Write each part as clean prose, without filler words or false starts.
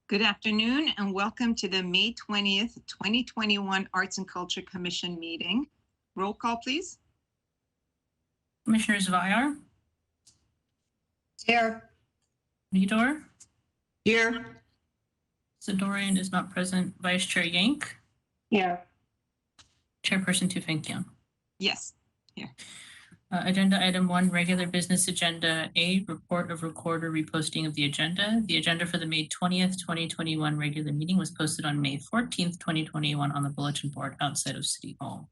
Good afternoon and welcome to the May 20th, 2021 Arts and Culture Commission meeting. Roll call, please. Commissioners Vyar, Here. Vidor, Here. Sidorian is not present. Vice Chair Yank, Here. Chairperson Tufenkian. Yes, here. Agenda item 1, regular business agenda A, report of recorder reposting of the agenda. The agenda for the May 20th, 2021 regular meeting was posted on May 14th, 2021 on the bulletin board outside of City Hall.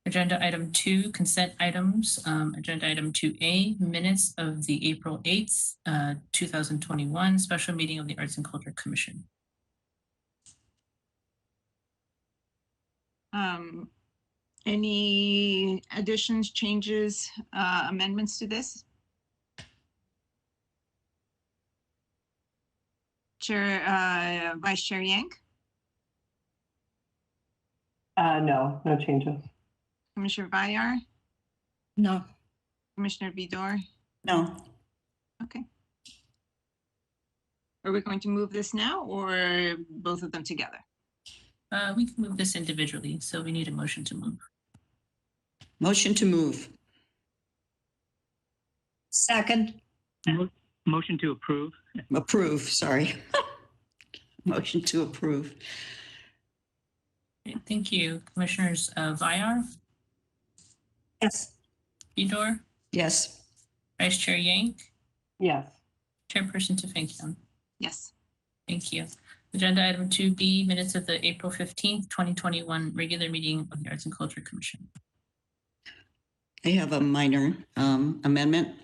Agenda item 2, consent items. Agenda item 2A, minutes of the April 8th, 2021 special meeting of the Arts and Culture Commission. Any additions, changes, amendments to this? Vice Chair Yank? No changes. Commissioner Vyar? No. Commissioner Vidor? No. Okay. Are we going to move this now or both of them together? We can move this individually, so we need a motion to move. Motion to move. Second. Motion to approve. Approve, sorry. Motion to approve. Okay, thank you. Commissioners Vyar, Yes. Vidor, Yes. Vice Chair Yank, Yes. Chairperson Tufenkian. Yes. Thank you. Agenda item 2B, minutes of the April 15th, 2021 regular meeting of the Arts and Culture Commission. I have a minor amendment.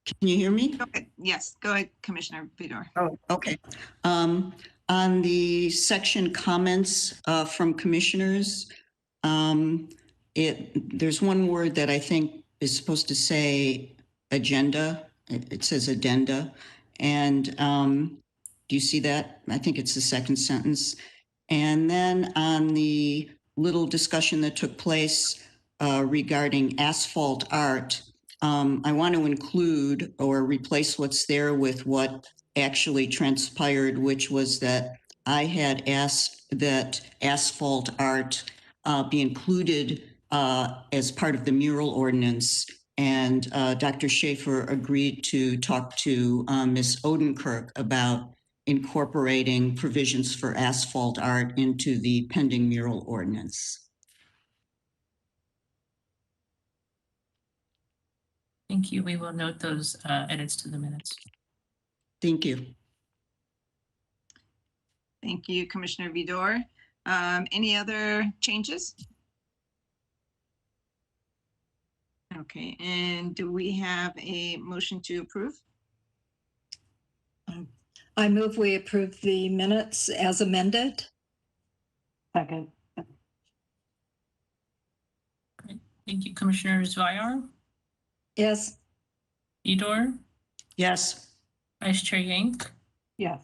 Can you hear me? Okay. Yes, go ahead, Commissioner Vidor. Oh, okay. On the section comments from commissioners, there's one word that I think is supposed to say agenda. It says addenda. And do you see that? I think it's the second sentence. And then on the little discussion that took place regarding asphalt art, I want to include or replace what's there with what actually transpired, which was that I had asked that asphalt art be included as part of the mural ordinance. And Dr. Schaefer agreed to talk to Ms. Odenkirk about incorporating provisions for asphalt art into the pending mural ordinance. Thank you. We will note those edits to the minutes. Thank you. Thank you, Commissioner Vidor. Any other changes? Okay, and do we have a motion to approve? I move we approve the minutes as amended. Second. Thank you, Commissioners Vyar, Yes. Vidor, Yes. Vice Chair Yank, Yes.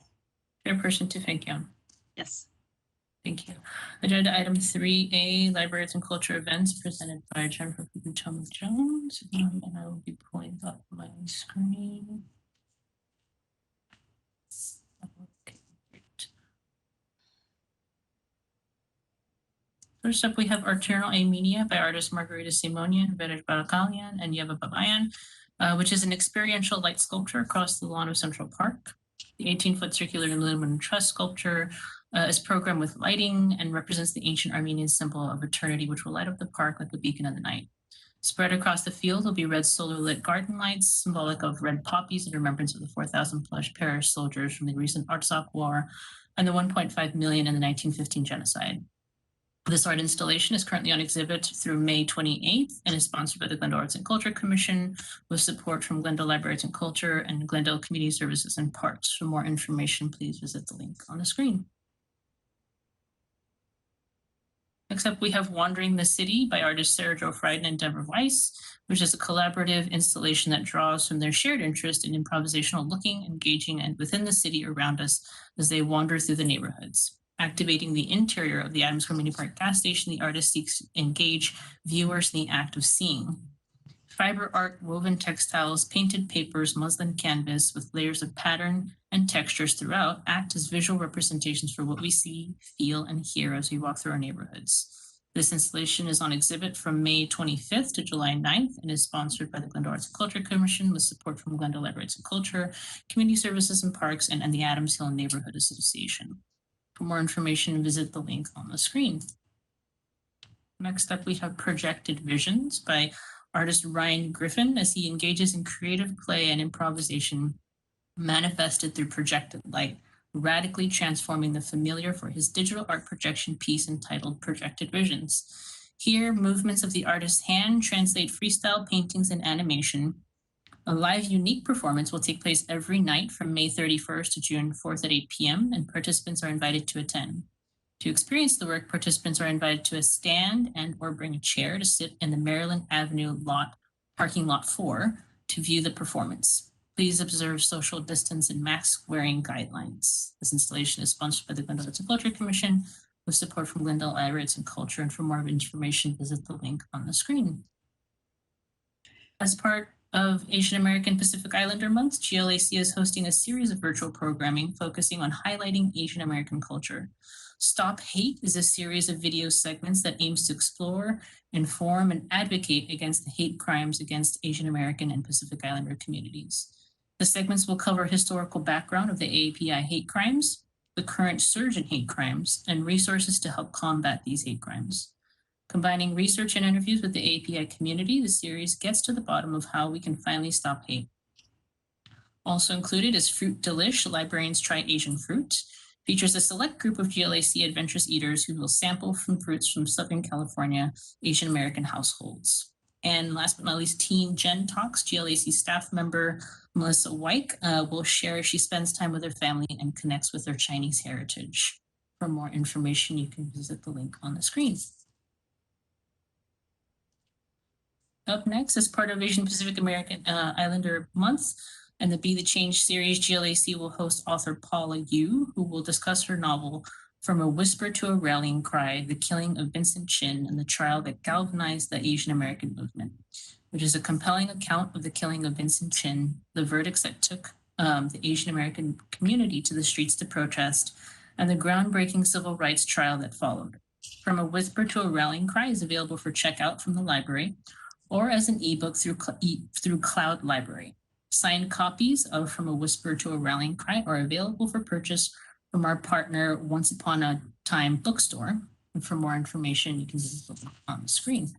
Chairperson Tufenkian. Yes. Thank you. Agenda item 3A, Library Arts and Culture events presented by Jennifer Potomac Jones. And I will be pulling up my screen. Okay, great. First up, we have Arternal A Media by artist Margarita Simonian, Verej Barakalian, and Yeva Babayan, which is an experiential light sculpture across the lawn of Central Park. The 18-foot circular aluminum truss sculpture is programmed with lighting and represents the ancient Armenian symbol of eternity, which will light up the park like a beacon of the night. Spread across the field will be red solar-lit garden lights, symbolic of red poppies in remembrance of the 4,000-plus perished soldiers from the recent Artsakh War and the 1.5 million in the 1915 genocide. This art installation is currently on exhibit through May 28th and is sponsored by the Glendale Arts and Culture Commission with support from Glendale Library Arts and Culture and Glendale Community Services and Parks. For more information, please visit the link on the screen. Next up, we have Wandering the City by artists Sarah Jo Frieden and Deborah Weiss, which is a collaborative installation that draws from their shared interest in improvisational looking, engaging, and within the city around us as they wander through the neighborhoods. Activating the interior of the Adams Community Park gas station, the artist seeks to engage viewers in the act of seeing. Fiber art, woven textiles, painted papers, muslin canvas with layers of pattern and textures throughout act as visual representations for what we see, feel, and hear as we walk through our neighborhoods. This installation is on exhibit from May 25th to July 9th and is sponsored by the Glendale Arts and Culture Commission with support from Glendale Library Arts and Culture, Community Services and Parks, and the Adams Hill Neighborhood Association. For more information, visit the link on the screen. Next up, we have Projected Visions by artist Ryan Griffin as he engages in creative play and improvisation manifested through projected light, radically transforming the familiar for his digital art projection piece entitled Projected Visions. Here, movements of the artist's hand translate freestyle paintings and animation. A live unique performance will take place every night from May 31st to June 4th at 8 p.m. and participants are invited to attend. To experience the work, participants are invited to a stand and or bring a chair to sit in the Maryland Avenue parking lot 4 to view the performance. Please observe social distance and mask wearing guidelines. This installation is sponsored by the Glendale Arts and Culture Commission with support from Glendale Library Arts and Culture. And for more information, visit the link on the screen. As part of Asian American Pacific Islander Month, GLAC is hosting a series of virtual programming focusing on highlighting Asian American culture. Stop Hate is a series of video segments that aims to explore, inform, and advocate against the hate crimes against Asian American and Pacific Islander communities. The segments will cover historical background of the AAPI hate crimes, the current surge in hate crimes, and resources to help combat these hate crimes. Combining research and interviews with the AAPI community, the series gets to the bottom of how we can finally stop hate. Also included is Fruit Delish, Librarians Try Asian Fruit. Features a select group of GLAC adventurous eaters who will sample from fruits from Southern California Asian American households. And last but not least, Teen Gen Talks, GLAC staff member Melissa Wyke will share as she spends time with her family and connects with their Chinese heritage. For more information, you can visit the link on the screen. Up next, as part of Asian Pacific American Islander Month, and the Be the Change series, GLAC will host author Paula Yu, who will discuss her novel, From a Whisper to a Rallying Cry, The Killing of Vincent Chin and the Trial That Galvanized the Asian American Movement, which is a compelling account of the killing of Vincent Chin, the verdicts that took the Asian American community to the streets to protest, and the groundbreaking civil rights trial that followed. From a Whisper to a Rallying Cry is available for checkout from the library or as an ebook through Cloud Library. Signed copies of From a Whisper to a Rallying Cry are available for purchase from our partner Once Upon a Time bookstore. And for more information, you can visit the link on the screen.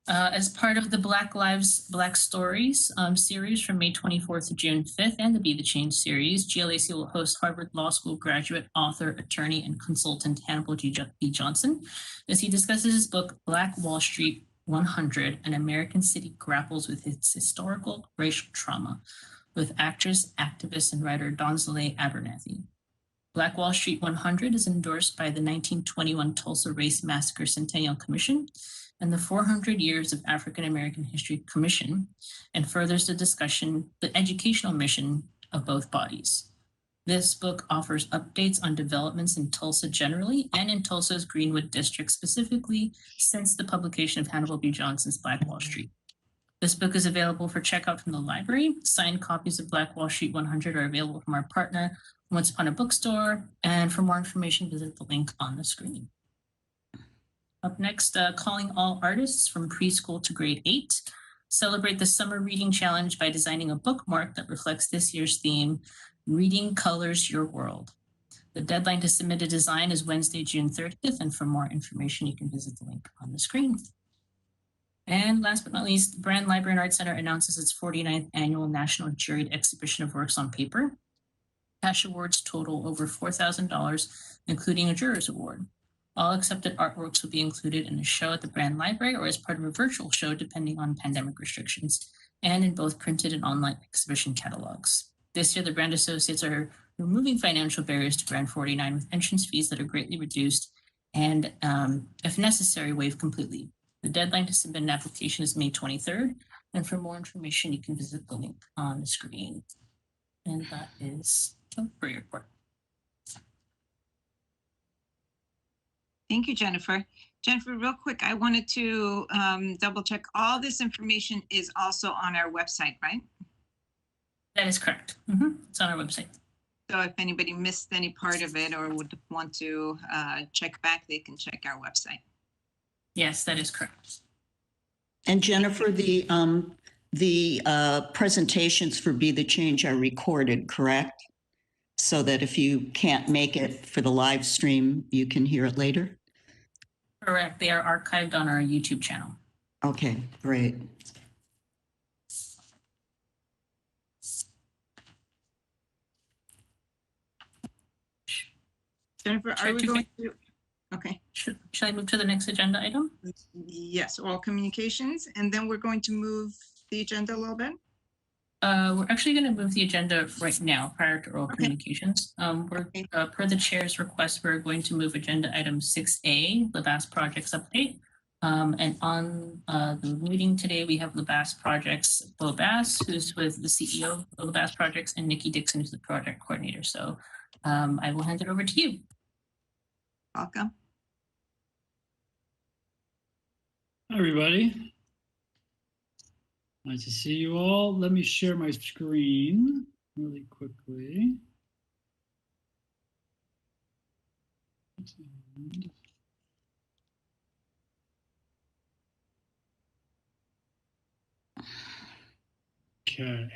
As part of the Black Lives, Black Stories series from May 24th to June 5th and the Be the Change series, GLAC will host Harvard Law School graduate, author, attorney, and consultant Hannibal B. Johnson as he discusses his book, Black Wall Street 100, An American City Grapples with Its Historical Racial Trauma, with actress, activist, and writer Donzale Abernathy. Black Wall Street 100 is endorsed by the 1921 Tulsa Race Massacre Centennial Commission and the 400 Years of African American History Commission, and furthers the discussion, the educational mission of both bodies. This book offers updates on developments in Tulsa generally and in Tulsa's Greenwood district specifically since the publication of Hannibal B. Johnson's Black Wall Street. This book is available for checkout from the library. Signed copies of Black Wall Street 100 are available from our partner, Once Upon a Bookstore. And for more information, visit the link on the screen. Up next, Calling All Artists from Preschool to Grade 8. Celebrate the Summer Reading Challenge by designing a bookmark that reflects this year's theme, Reading Colors Your World. The deadline to submit a design is Wednesday, June 30th, and for more information, you can visit the link on the screen. And last but not least, Brand Library and Art Center announces its 49th annual National Juried Exhibition of Works on Paper. Cash awards total over $4,000, including a Juror's Award. All accepted artworks will be included in a show at the Brand Library or as part of a virtual show, depending on pandemic restrictions, and in both printed and online exhibition catalogs. This year, the Brand Associates are removing financial barriers to Brand 49 with entrance fees that are greatly reduced and, if necessary, waived completely. The deadline to submit an application is May 23rd. And for more information, you can visit the link on the screen. And that is the Courier Report. Thank you, Jennifer. Jennifer, real quick, I wanted to double check. All this information is also on our website, right? That is correct. It's on our website. So if anybody missed any part of it or would want to check back, they can check our website. Yes, that is correct. And Jennifer, the presentations for Be the Change are recorded, correct? So that if you can't make it for the live stream, you can hear it later? Correct. They are archived on our YouTube channel. Okay, great. Jennifer, are we going to? Okay. Should I move to the next agenda item? Yes, oral communications, and then we're going to move the agenda a little bit. We're actually going to move the agenda right now prior to oral Okay. communications. Per the chair's request, we're going to move agenda item 6A, the BAS projects update. And on the meeting today, we have the BAS projects, Bo Bass, who's with the CEO of the BAS projects, and Nikki Dixon, who's the project coordinator. So I will hand it over to you. Welcome. Hi, everybody. Nice to see you all. Let me share my screen really quickly. Okay,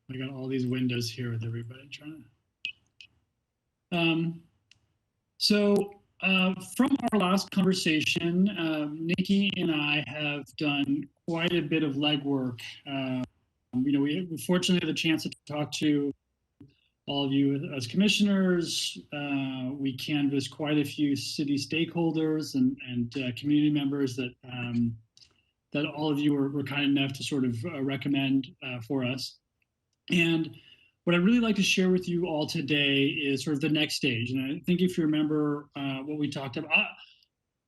I got all these windows here with everybody trying to. From our last conversation, Nikki and I have done quite a bit of legwork. We fortunately had the chance to talk to all of you as commissioners. We canvassed quite a few city stakeholders and community members that all of you were kind enough to sort of recommend for us. And what I'd really like to share with you all today is sort of the next stage. And I think if you remember what we talked about,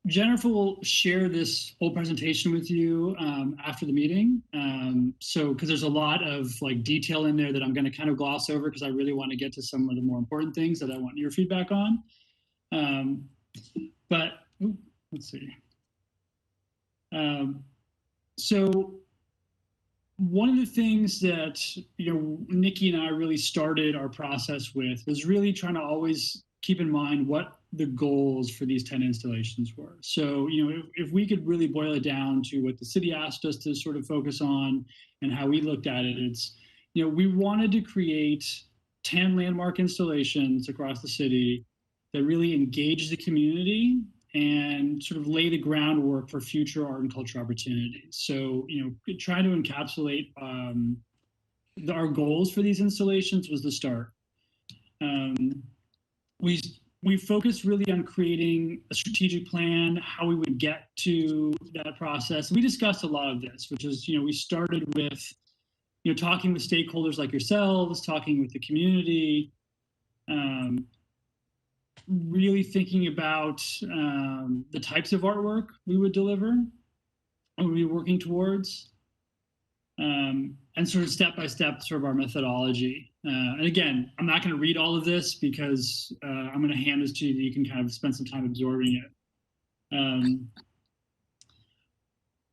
Jennifer will share this whole presentation with you after the meeting. Because there's a lot of like detail in there that I'm going to kind of gloss over because I really want to get to some of the more important things that I want your feedback on. Let's see. So one of the things that Nikki and I really started our process with was really trying to always keep in mind what the goals for these 10 installations were. So if we could really boil it down to what the city asked us to sort of focus on and how we looked at it, it's we wanted to create 10 landmark installations across the city that really engage the community and sort of lay the groundwork for future art and culture opportunities. So, trying to encapsulate our goals for these installations was the start. We focused really on creating a strategic plan, how we would get to that process. We discussed a lot of this, which is, we started with, talking with stakeholders like yourselves, talking with the community, really thinking about the types of artwork we would deliver and we'd be working towards, and sort of step-by-step sort of our methodology. And again, I'm not going to read all of this because I'm going to hand this to you. You can kind of spend some time absorbing it.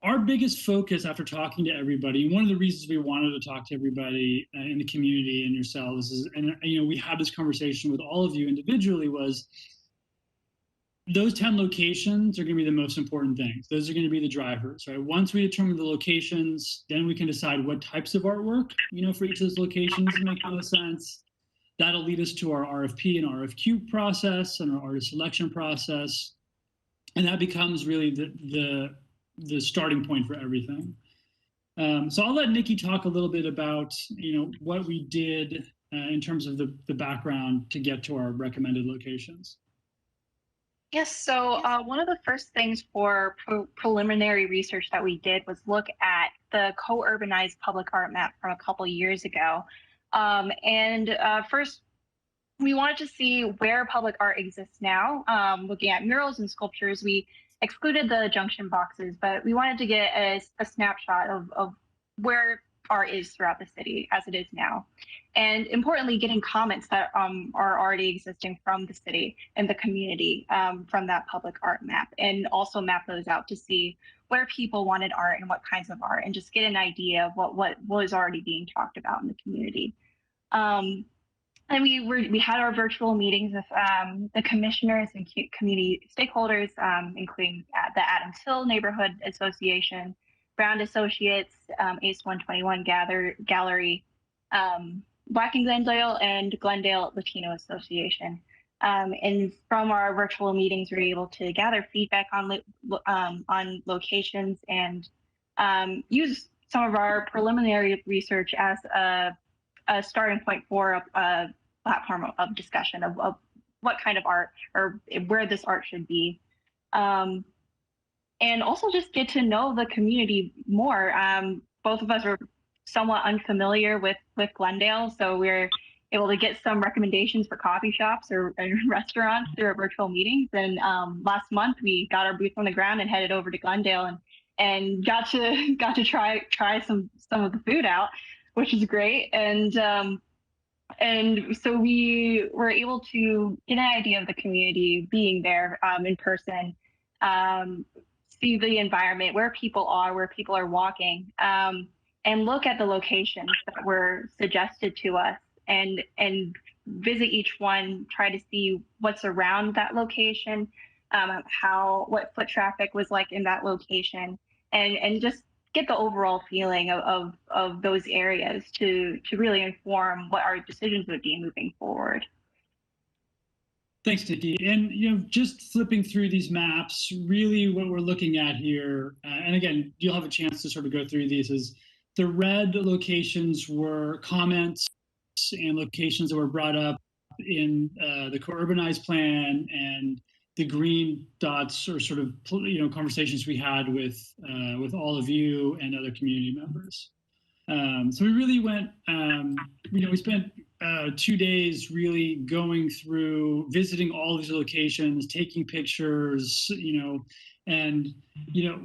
Our biggest focus after talking to everybody, one of the reasons we wanted to talk to everybody in the community and yourselves is, and we had this conversation with all of you individually, was those 10 locations are going to be the most important things. Those are going to be the drivers, right? Once we determine the locations, then we can decide what types of artwork, for each of those locations make the most sense. That'll lead us to our RFP and RFQ process and our artist selection process. And that becomes really the starting point for everything. So I'll let Nikki talk a little bit about, what we did in terms of the background to get to our recommended locations. Yes, so one of the first things for preliminary research that we did was look at the co-urbanized public art map from a couple years ago. First, we wanted to see where public art exists now. Looking at murals and sculptures, we excluded the junction boxes, but we wanted to get a snapshot of where art is throughout the city as it is now. And importantly, getting comments that are already existing from the city and the community from that public art map, and also map those out to see where people wanted art and what kinds of art, and just get an idea of what was already being talked about in the community. And we had our virtual meetings with the commissioners and community stakeholders, including the Adams Hill Neighborhood Association, Brown Associates, ACE 121 Gallery, Black and Glendale Latino Association. And from our virtual meetings, we were able to gather feedback on locations and use some of our preliminary research as a starting point for a platform of discussion of what kind of art or where this art should be. And also just get to know the community more. Both of us are somewhat unfamiliar with Glendale, so we're able to get some recommendations for coffee shops or restaurants through our virtual meetings. And last month we got our boots on the ground and headed over to Glendale and got to try some of the food out, which is great. And so we were able to get an idea of the community being there in person, see the environment, where people are walking, and look at the locations that were suggested to us, and visit each one, try to see what's around that location, what foot traffic was like in that location, and just get the overall feeling of those areas to really inform what our decisions would be moving forward. Thanks, Nikki. And just flipping through these maps, really what we're looking at here, and again, you'll have a chance to sort of go through these, is the red locations were comments and locations that were brought up in the co-urbanized plan, and the green dots are sort of conversations we had with all of you and other community members. So we really went, we spent 2 days really going through, visiting all these locations, taking pictures, and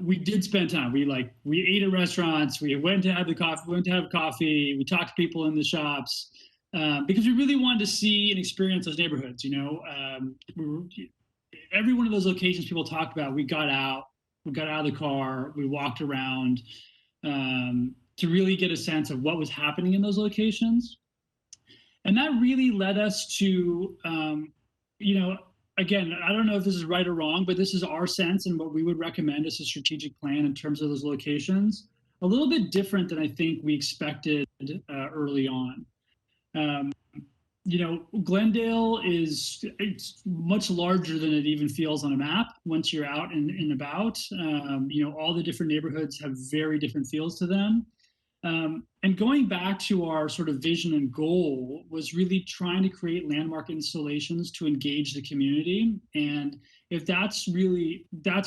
we did spend time. We ate at restaurants, we went to have coffee, we talked to people in the shops, because we really wanted to see and experience those neighborhoods. Every one of those locations people talked about, we got out of the car, we walked around, to really get a sense of what was happening in those locations. And that really led us to, again, I don't know if this is right or wrong, but this is our sense and what we would recommend as a strategic plan in terms of those locations. A little bit different than I think we expected early on. Glendale it's much larger than it even feels on a map once you're out and about. All the different neighborhoods have very different feels to them. And going back to our sort of vision and goal was really trying to create landmark installations to engage the community. And if that's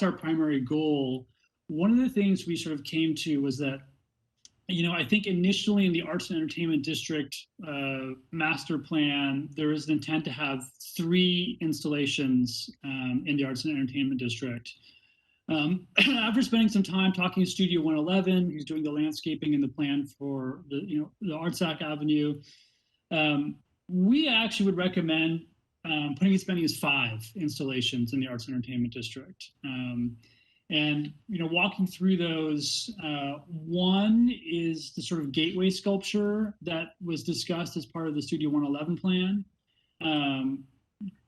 our primary goal, one of the things we sort of came to was that, I think initially in the Arts and Entertainment District master plan, there is an intent to have 3 installations in the Arts and Entertainment District. After spending some time talking to Studio 111, who's doing the landscaping and the plan for the Artsac Avenue, we actually would recommend putting as many as 5 installations in the Arts and Entertainment District. And walking through those, one is the sort of gateway sculpture that was discussed as part of the Studio 111 plan.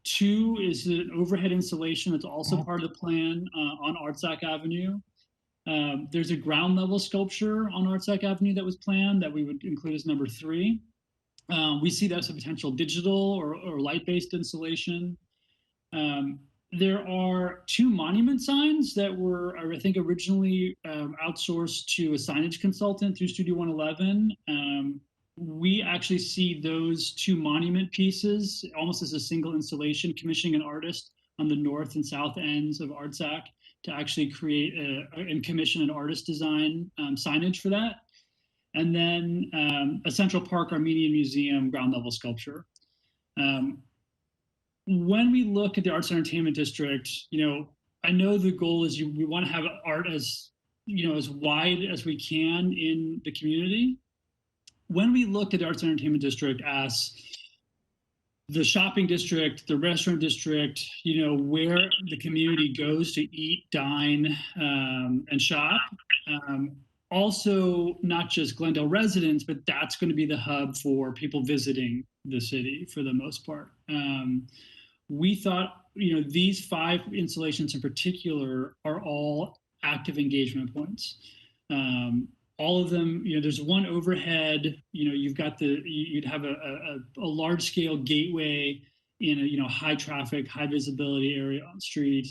2 is an overhead installation that's also part of the plan on Artsac Avenue. There's a ground level sculpture on Artsac Avenue that was planned that we would include as number 3. We see that as a potential digital or light-based installation. There are 2 monument signs that were, I think, originally outsourced to a signage consultant through Studio 111. We actually see those 2 monument pieces almost as a single installation, commissioning an artist on the north and south ends of Artsac to actually create and commission an artist design signage for that. And then a Central Park Armenian Museum ground level sculpture. When we look at the Arts and Entertainment District, I know the goal is we want to have art as wide as we can in the community. when we looked at the Arts and Entertainment District as the shopping district, the restaurant district, where the community goes to eat, dine, and shop. Also, not just Glendale residents, but that's going to be the hub for people visiting the city for the most part. We thought, these 5 installations in particular are all active engagement points. All of them, there's one overhead, you've got you'd have a large scale gateway in a high traffic, high visibility area on the street.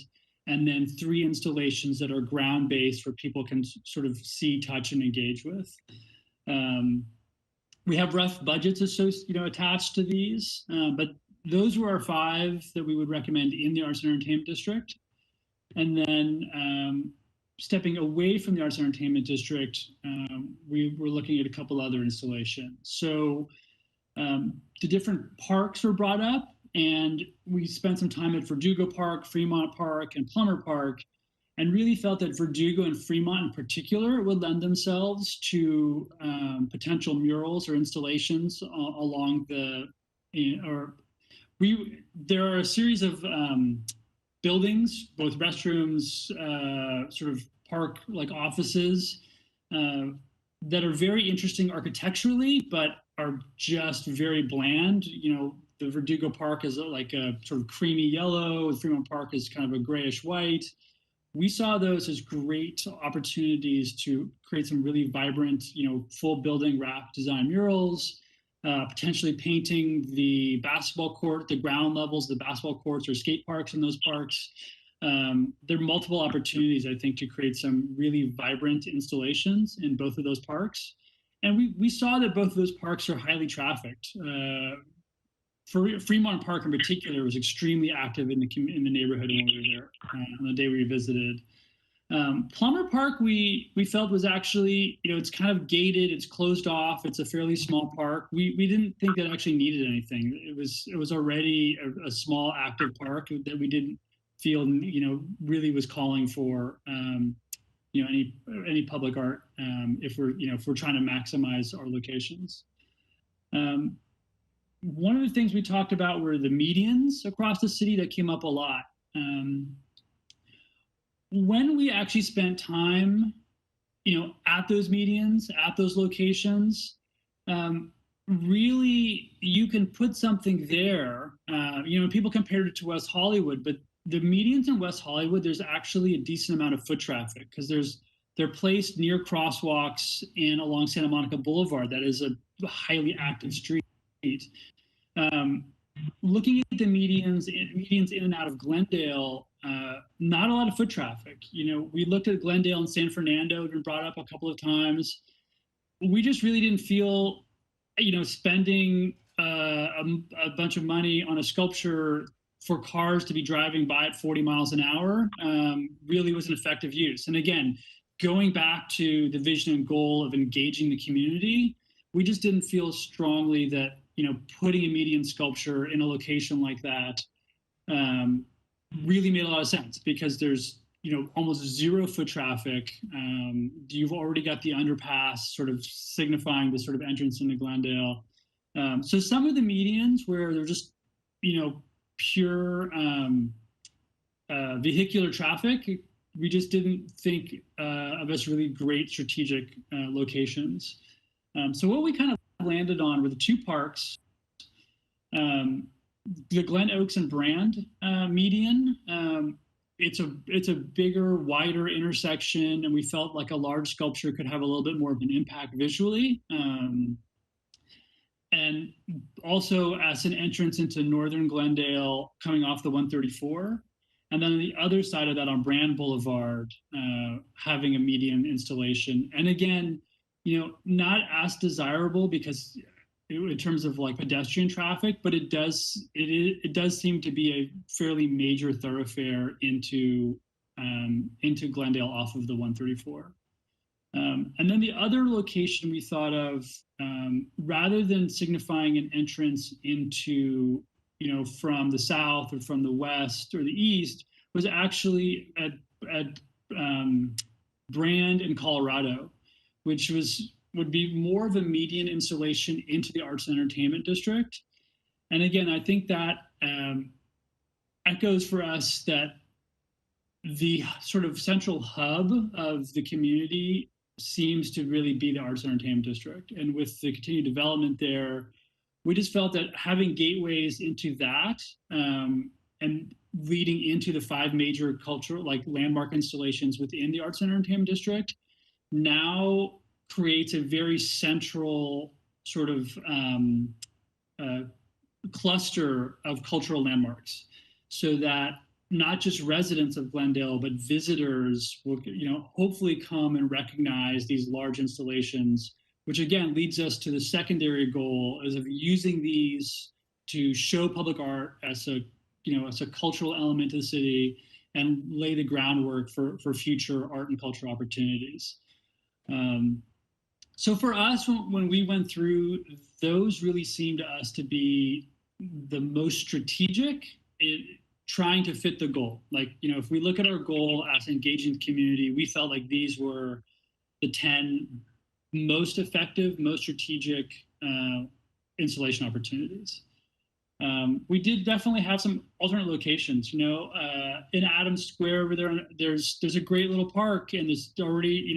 And then 3 installations that are ground based where people can sort of see, touch, and engage with. We have rough budgets attached to these, but those were our 5 that we would recommend in the Arts and Entertainment District. And then stepping away from the Arts and Entertainment District, we were looking at a couple other installations. So the different parks were brought up, and we spent some time at Verdugo Park, Fremont Park, and Plummer Park, and really felt that Verdugo and Fremont in particular would lend themselves to potential murals or installations along there are a series of buildings, both restrooms, sort of park-like offices, that are very interesting architecturally, but are just very bland. The Verdugo Park is like a sort of creamy yellow. The Fremont Park is kind of a grayish white. We saw those as great opportunities to create some really vibrant, full building wrap design murals, potentially painting the basketball court, the ground levels, the basketball courts or skate parks in those parks. There are multiple opportunities, I think, to create some really vibrant installations in both of those parks. And we saw that both of those parks are highly trafficked. Fremont Park in particular was extremely active in the neighborhood when we were there on the day we visited. Plummer Park, we felt was actually, it's kind of gated, it's closed off, it's a fairly small park. We didn't think that actually needed anything. It was already a small active park that we didn't feel, really was calling for, any public art if we're trying to maximize our locations. One of the things we talked about were the medians across the city that came up a lot. When we actually spent time, at those medians, at those locations, really you can put something there. People compared it to West Hollywood, but the medians in West Hollywood, there's actually a decent amount of foot traffic because they're placed near crosswalks and along Santa Monica Boulevard. That is a highly active street. Looking at the medians in and out of Glendale, not a lot of foot traffic. We looked at Glendale and San Fernando, it's been brought up a couple of times. We just really didn't feel, spending a bunch of money on a sculpture for cars to be driving by at 40 miles an hour really was an effective use. And again, going back to the vision and goal of engaging the community, we just didn't feel strongly that, putting a median sculpture in a location like that really made a lot of sense because there's, almost 0 foot traffic. You've already got the underpass sort of signifying the sort of entrance into Glendale. So some of the medians where they're just, pure vehicular traffic, we just didn't think of as really great strategic locations. So what we kind of landed on were the 2 parks, the Glen Oaks and Brand median. It's a bigger, wider intersection, and we felt like a large sculpture could have a little bit more of an impact visually. And also as an entrance into northern Glendale coming off the 134. And then on the other side of that on Brand Boulevard, having a median installation. And again, not as desirable because in terms of like pedestrian traffic, but it does seem to be a fairly major thoroughfare into Glendale off of the 134. And then the other location we thought of, rather than signifying an entrance into, from the south or from the west or the east, was actually at Brand in Colorado, which was would be more of a median installation into the arts and entertainment district. And again, I think that echoes for us that the sort of central hub of the community seems to really be the arts and entertainment district. And with the continued development there, we just felt that having gateways into that and leading into the 5 major cultural, like landmark installations within the arts and entertainment district now creates a very central sort of cluster of cultural landmarks, so that not just residents of Glendale, but visitors will, hopefully come and recognize these large installations, which again leads us to the secondary goal is of using these to show public art as a, as a cultural element of the city and lay the groundwork for future art and cultural opportunities. So for us, when we went through, those really seemed to us to be the most strategic in trying to fit the goal. Like, if we look at our goal as engaging the community, we felt like these were the 10 most effective, most strategic installation opportunities. We did definitely have some alternate locations. In Adams Square over there, there's a great little park, and there's already,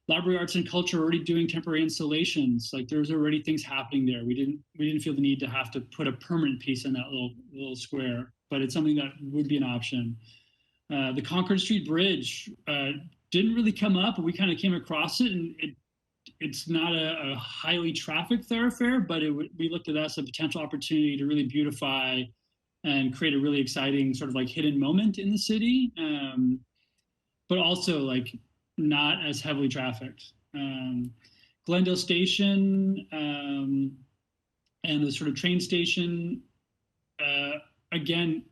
Library Arts and Culture already doing temporary installations. Like, there's already things happening there. We didn't feel the need to have to put a permanent piece in that little square, but it's something that would be an option. The Concord Street Bridge didn't really come up, but we kind of came across it, and it's not a highly trafficked thoroughfare, but we looked at that as a potential opportunity to really beautify and create a really exciting sort of like hidden moment in the city, but also like not as heavily trafficked. Glendale Station and the sort of train station, again,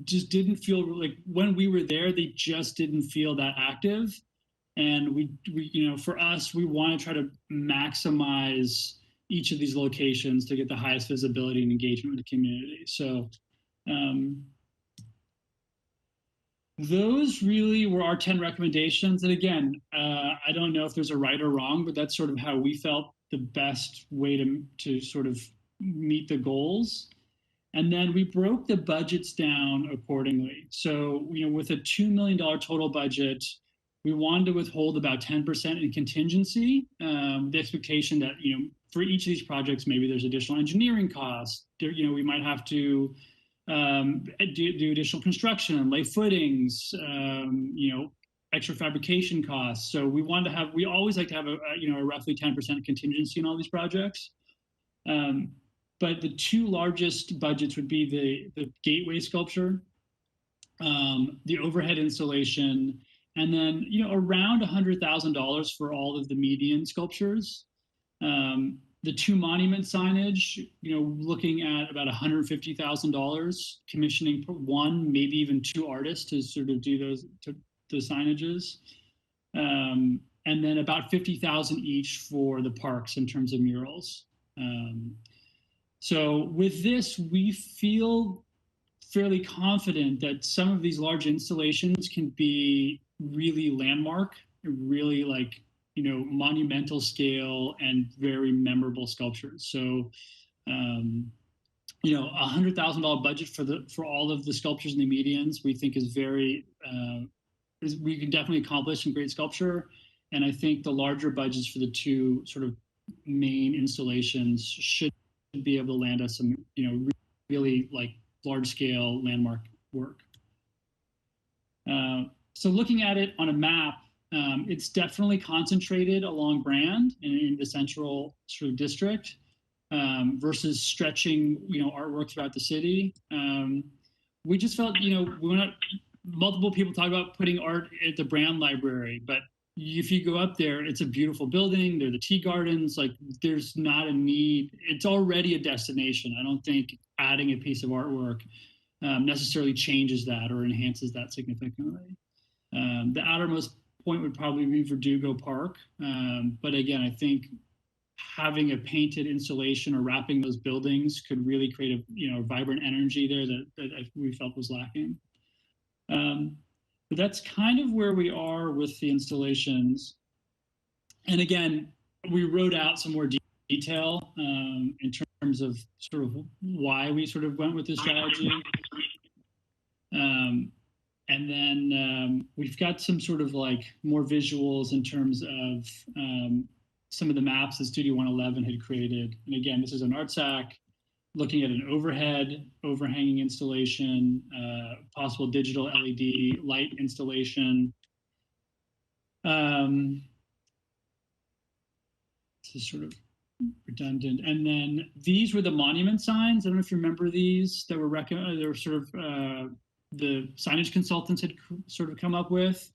just didn't feel like when we were there, they just didn't feel that active. And we for us, we want to try to maximize each of these locations to get the highest visibility and engagement with the community. So those really were our 10 recommendations. And again, I don't know if there's a right or wrong, but that's sort of how we felt the best way to sort of meet the goals. And then we broke the budgets down accordingly. So, with a $2 million total budget, we wanted to withhold about 10% in contingency. The expectation that, for each of these projects, maybe there's additional engineering costs. We might have to do additional construction and lay footings, extra fabrication costs. So we always like to have a roughly 10% contingency in all these projects. But the 2 largest budgets would be the gateway sculpture, the overhead installation, and then around $100,000 for all of the median sculptures. The 2 monument signage, looking at about $150,000, commissioning 1, maybe even 2 artists to sort of do the signages, and then about $50,000 each for the parks in terms of murals. So with this, we feel fairly confident that some of these large installations can be really landmark, really like, monumental scale and very memorable sculptures. So, $100,000 budget for all of the sculptures and the medians, we think is very, we can definitely accomplish some great sculpture. And I think the larger budgets for the 2 sort of main installations should be able to land us some, really like large scale landmark work. So looking at it on a map, it's definitely concentrated along Brand and in the central sort of district, versus stretching, artwork throughout the city. We just felt, multiple people talk about putting art at the Brand Library, but if you go up there, it's a beautiful building. There are the tea gardens. Like, there's not a need. It's already a destination. I don't think adding a piece of artwork necessarily changes that or enhances that significantly. The outermost point would probably be Verdugo Park. But again, I think having a painted installation or wrapping those buildings could really create a vibrant energy there that we felt was lacking. But that's kind of where we are with the installations. And again, we wrote out some more detail in terms of sort of why we sort of went with this strategy. And then we've got some sort of like more visuals in terms of some of the maps that Studio 111 had created. And again, this is an ArtSac looking at an overhanging installation, possible digital LED light installation. This is sort of redundant. And then these were the monument signs. I don't know if you remember these that were they were sort of the signage consultants had sort of come up with.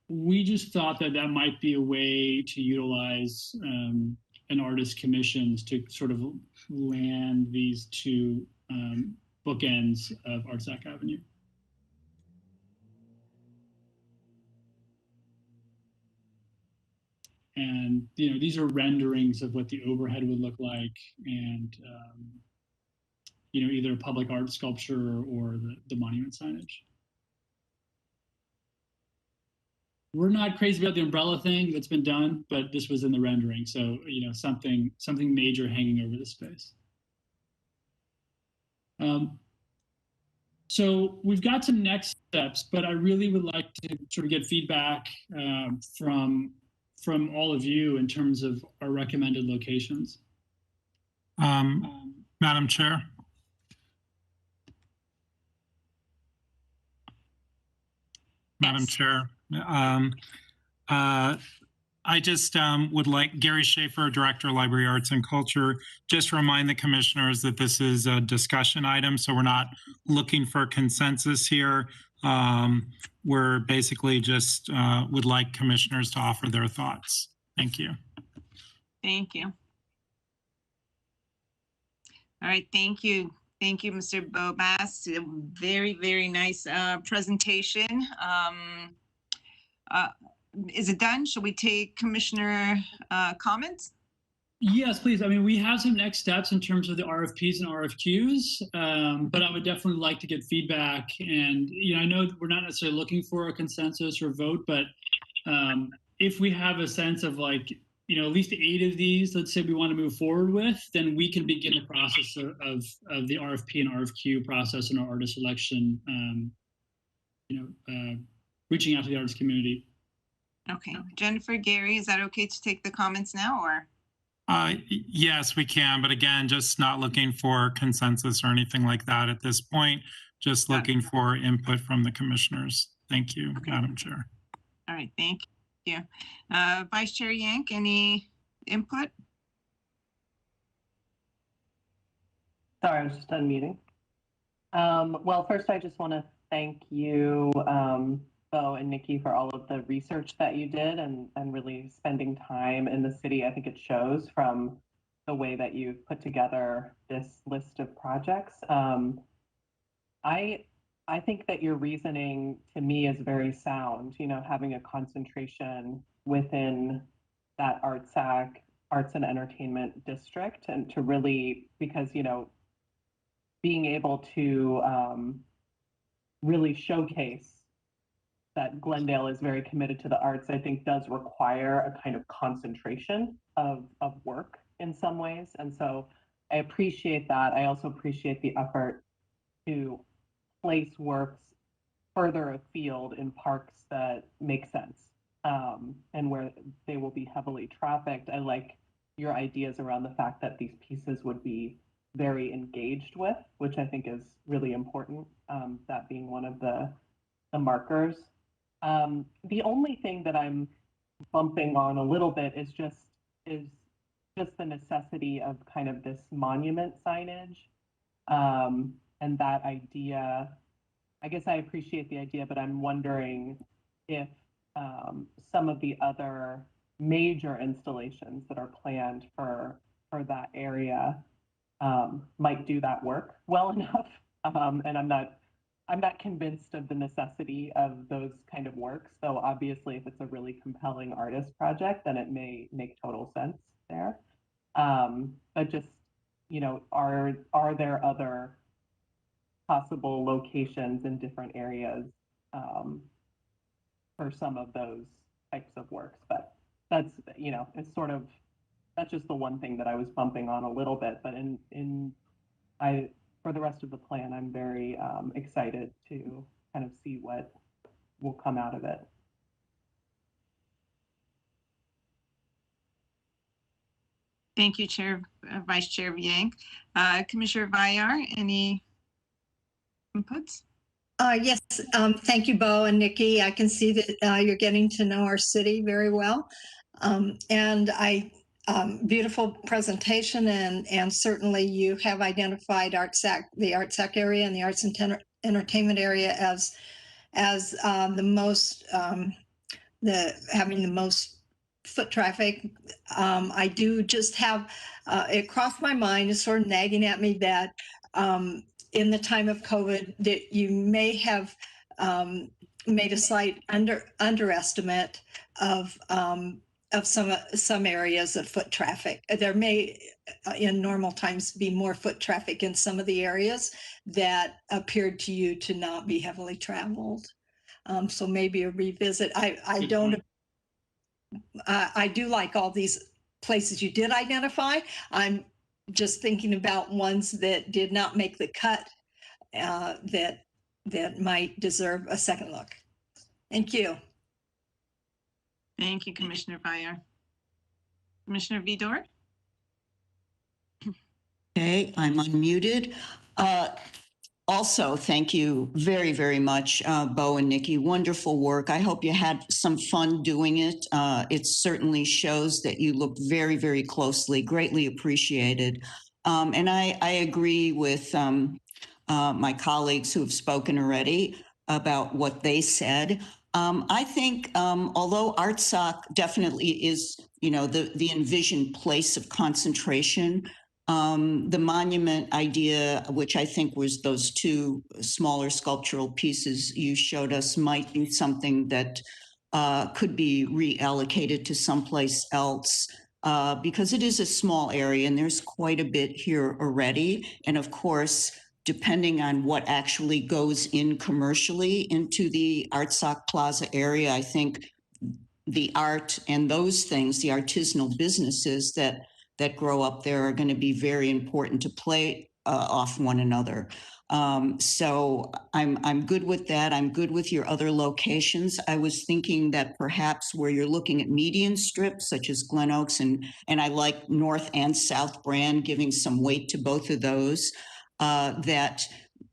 We just thought that that might be a way to utilize an artist's commissions to sort of land these two bookends of ArtSac Avenue. And these are renderings of what the overhead would look like, and either a public art sculpture or the monument signage. We're not crazy about the umbrella thing that's been done, but this was in the rendering, so something major hanging over the space. So we've got some next steps, but I really would like to sort of get feedback from all of you in terms of our recommended locations. Madam Chair. Madam Chair, I just would like Gary Schaefer, Director of Library Arts and Culture, just remind the commissioners that this is a discussion item, so we're not looking for consensus here. We're basically just would like commissioners to offer their thoughts. Thank you. Thank you. All right, thank you. Thank you, Mr. Bobas. Very, very nice presentation. Is it done? Should we take commissioner comments? Yes, please. I mean, we have some next steps in terms of the RFPs and RFQs, but I would definitely like to get feedback. And, I know we're not necessarily looking for a consensus or vote, but if we have a sense of like, at least 8 of these, let's say we want to move forward with, then we can begin the process of the RFP and RFQ process and our artist selection, reaching out to the artist community. Okay, Jennifer, Gary, is that okay to take the comments now, or? Yes, we can, but again, just not looking for consensus or anything like that at this point, just looking for input from the commissioners. Thank you, Madam Chair. All right, thank you. Vice Chair Yank, any input? Sorry, I was just unmuting. Well, first, I just want to thank you, Bo and Nikki, for all of the research that you did and really spending time in the city. I think it shows from the way that you've put together this list of projects. I think that your reasoning to me is very sound, having a concentration within that ArtSac, Arts and Entertainment District, and to really, because, being able to really showcase that Glendale is very committed to the arts, I think does require a kind of concentration of work in some ways. And so I appreciate that. I also appreciate the effort to place works further afield in parks that make sense and where they will be heavily trafficked. I like your ideas around the fact that these pieces would be very engaged with, which I think is really important, that being one of the markers. The only thing that I'm bumping on a little bit is just the necessity of kind of this monument signage, and that idea. I guess I appreciate the idea, but I'm wondering if some of the other major installations that are planned for that area might do that work well enough. And I'm not convinced of the necessity of those kind of works. So obviously, if it's a really compelling artist project, then it may make total sense there. But just, are there other possible locations in different areas for some of those types of works? But that's, it's sort of, that's just the one thing that I was bumping on a little bit, but for the rest of the plan, I'm very excited to kind of see what will come out of it. Thank you, Vice Chair Yang. Commissioner Vyar, any inputs? Yes, thank you, Bo and Nikki. I can see that you're getting to know our city very well. Beautiful presentation, and certainly you have identified the ArtSac area and the arts and entertainment area as the most having the most foot traffic. I do just have it crossed my mind, is sort of nagging at me that in the time of COVID that you may have made a slight underestimate of some areas of foot traffic. There may, in normal times, be more foot traffic in some of the areas that appeared to you to not be heavily traveled. So maybe a revisit. I do like all these places you did identify. I'm just thinking about ones that did not make the cut that might deserve a second look. Thank you. Thank you, Commissioner Vyar. Commissioner Vidor? Okay, I'm unmuted. Also, thank you very, very much, Bo and Nikki. Wonderful work. I hope you had some fun doing it. It certainly shows that you looked very, very closely, greatly appreciated. And I agree with my colleagues who have spoken already about what they said. I think although ArtSoc definitely is, the envisioned place of concentration, the monument idea, which I think was those two smaller sculptural pieces you showed us, might be something that could be reallocated to someplace else because it is a small area and there's quite a bit here already. And of course, depending on what actually goes in commercially into the ArtSoc Plaza area, I think the art and those things, the artisanal businesses that grow up there are going to be very important to play off one another. So I'm good with that. I'm good with your other locations. I was thinking that perhaps where you're looking at median strips, such as Glen Oaks, and I like North and South Brand, giving some weight to both of those, that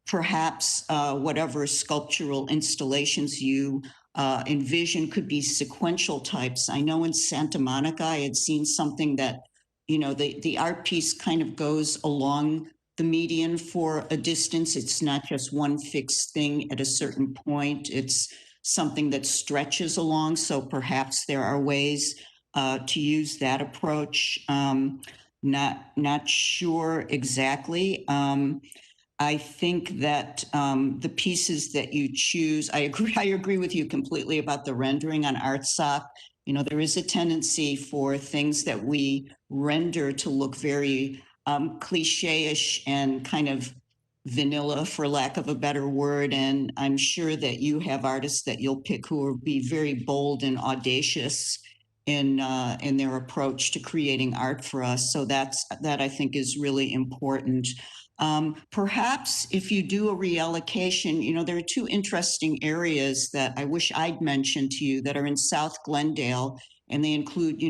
perhaps whatever sculptural installations you envision could be sequential types. I know in Santa Monica, I had seen something that the art piece kind of goes along the median for a distance. It's not just one fixed thing at a certain point. It's something that stretches along. So perhaps there are ways to use that approach. Not sure exactly. I think that the pieces that you choose, I agree with you completely about the rendering on ArtSoc. There is a tendency for things that we render to look very cliche-ish and kind of vanilla, for lack of a better word. And I'm sure that you have artists that you'll pick who will be very bold and audacious in their approach to creating art for us. So that I think is really important. Perhaps if you do a reallocation, there are two interesting areas that I wish I'd mentioned to you that are in South Glendale, and they include,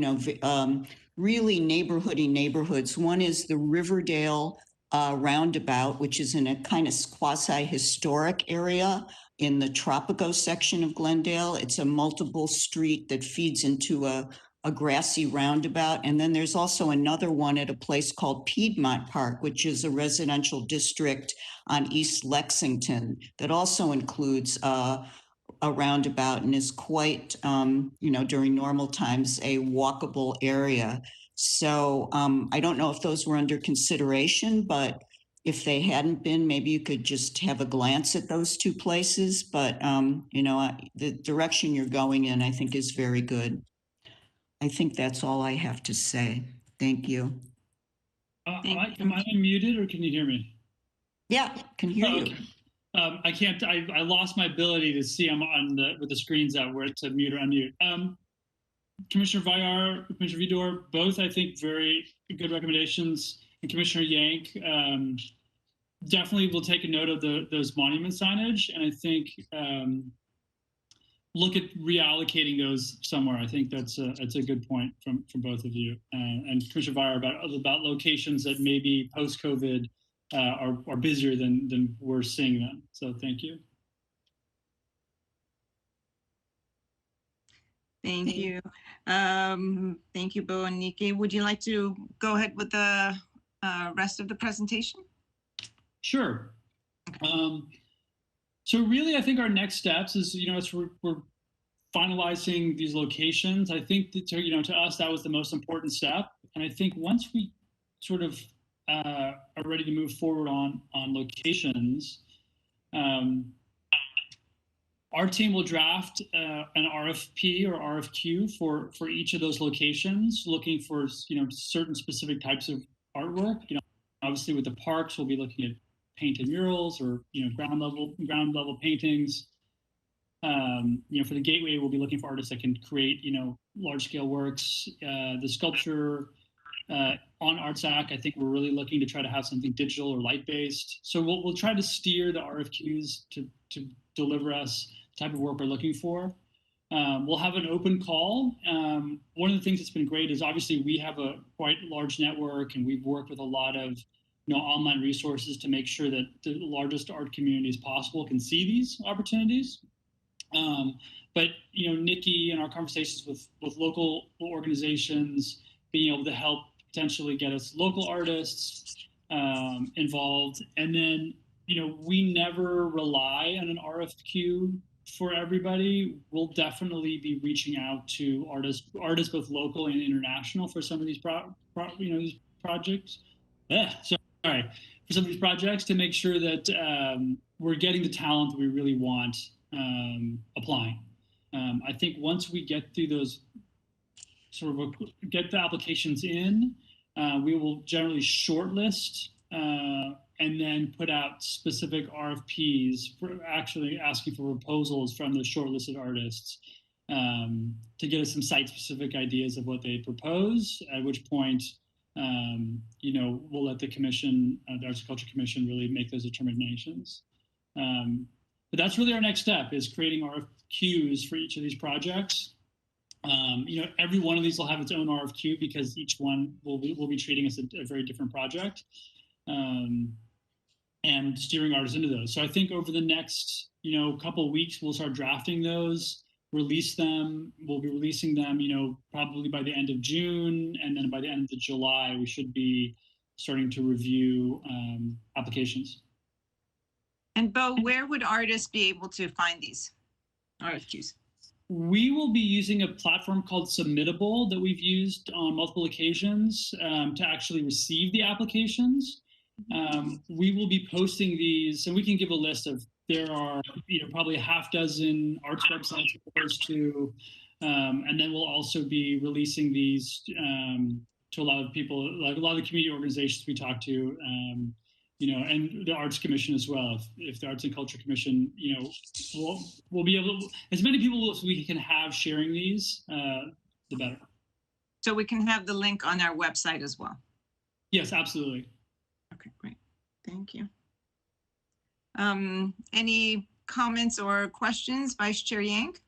really neighborhoody neighborhoods. One is the Riverdale roundabout, which is in a kind of quasi-historic area in the Tropico section of Glendale. It's a multiple street that feeds into a grassy roundabout. And then there's also another one at a place called Piedmont Park, which is a residential district on East Lexington that also includes a roundabout and is quite, during normal times, a walkable area. So I don't know if those were under consideration, but if they hadn't been, maybe you could just have a glance at those two places. But, the direction you're going in, I think, is very good. I think that's all I have to say. Thank you. Am I unmuted or can you hear me? Yeah, can hear you. Okay. I can't. I lost my ability to see. I'm on with the screens out where to mute or unmute. Commissioner Vyar, Commissioner Vidor, both I think very good recommendations, and Commissioner Yank definitely will take a note of those monument signage, and I think look at reallocating those somewhere. I think that's a good point from both of you, and Commissioner Vyar about locations that maybe post COVID are busier than we're seeing them. So thank you. Thank you. Thank you, Bo and Nikki. Would you like to go ahead with the rest of the presentation? Sure. So really, I think our next steps is, as we're finalizing these locations, I think that, to us, that was the most important step. And I think once we sort of are ready to move forward on locations, our team will draft an RFP or RFQ for each of those locations, looking for certain specific types of artwork. Obviously with the parks, we'll be looking at painted murals or ground level paintings. For the gateway, we'll be looking for artists that can create large scale works. The sculpture on ArtSac, I think we're really looking to try to have something digital or light based. So we'll try to steer the RFQs to deliver us the type of work we're looking for. We'll have an open call. One of the things that's been great is obviously we have a quite large network, and we've worked with a lot of online resources to make sure that the largest art communities possible can see these opportunities. But Nikki and our conversations with local organizations, being able to help potentially get us local artists involved, and then we never rely on an RFQ for everybody. We'll definitely be reaching out to artists both local and international for some of these these projects. Sorry, for some of these projects, to make sure that we're getting the talent that we really want applying. I think once we get through those, get the applications in, we will generally shortlist and then put out specific RFPs for actually asking for proposals from the shortlisted artists to get us some site-specific ideas of what they propose, at which point we'll let the commission, the Arts and Culture Commission, really make those determinations. But that's really our next step, is creating RFQs for each of these projects. Every one of these will have its own RFQ because each one will be treating as a very different project, and steering artists into those. So I think over the next couple of weeks, we'll start drafting those, release them. We'll be releasing them probably by the end of June, and then by the end of July we should be starting to review applications. And Bo, where would artists be able to find these RFQs? We will be using a platform called Submittable that we've used on multiple occasions to actually receive the applications. We will be posting these, and we can give a list of, there are probably a half dozen arts websites we're supposed to, and then we'll also be releasing these to a lot of people, like a lot of the community organizations we talk to, and the Arts Commission as well. If the Arts and Culture Commission, we'll be able to, as many people as we can have sharing these, the better. So we can have the link on our website as well. Yes, absolutely. Okay, great. Thank you. Any comments or questions, Vice Chair Yank?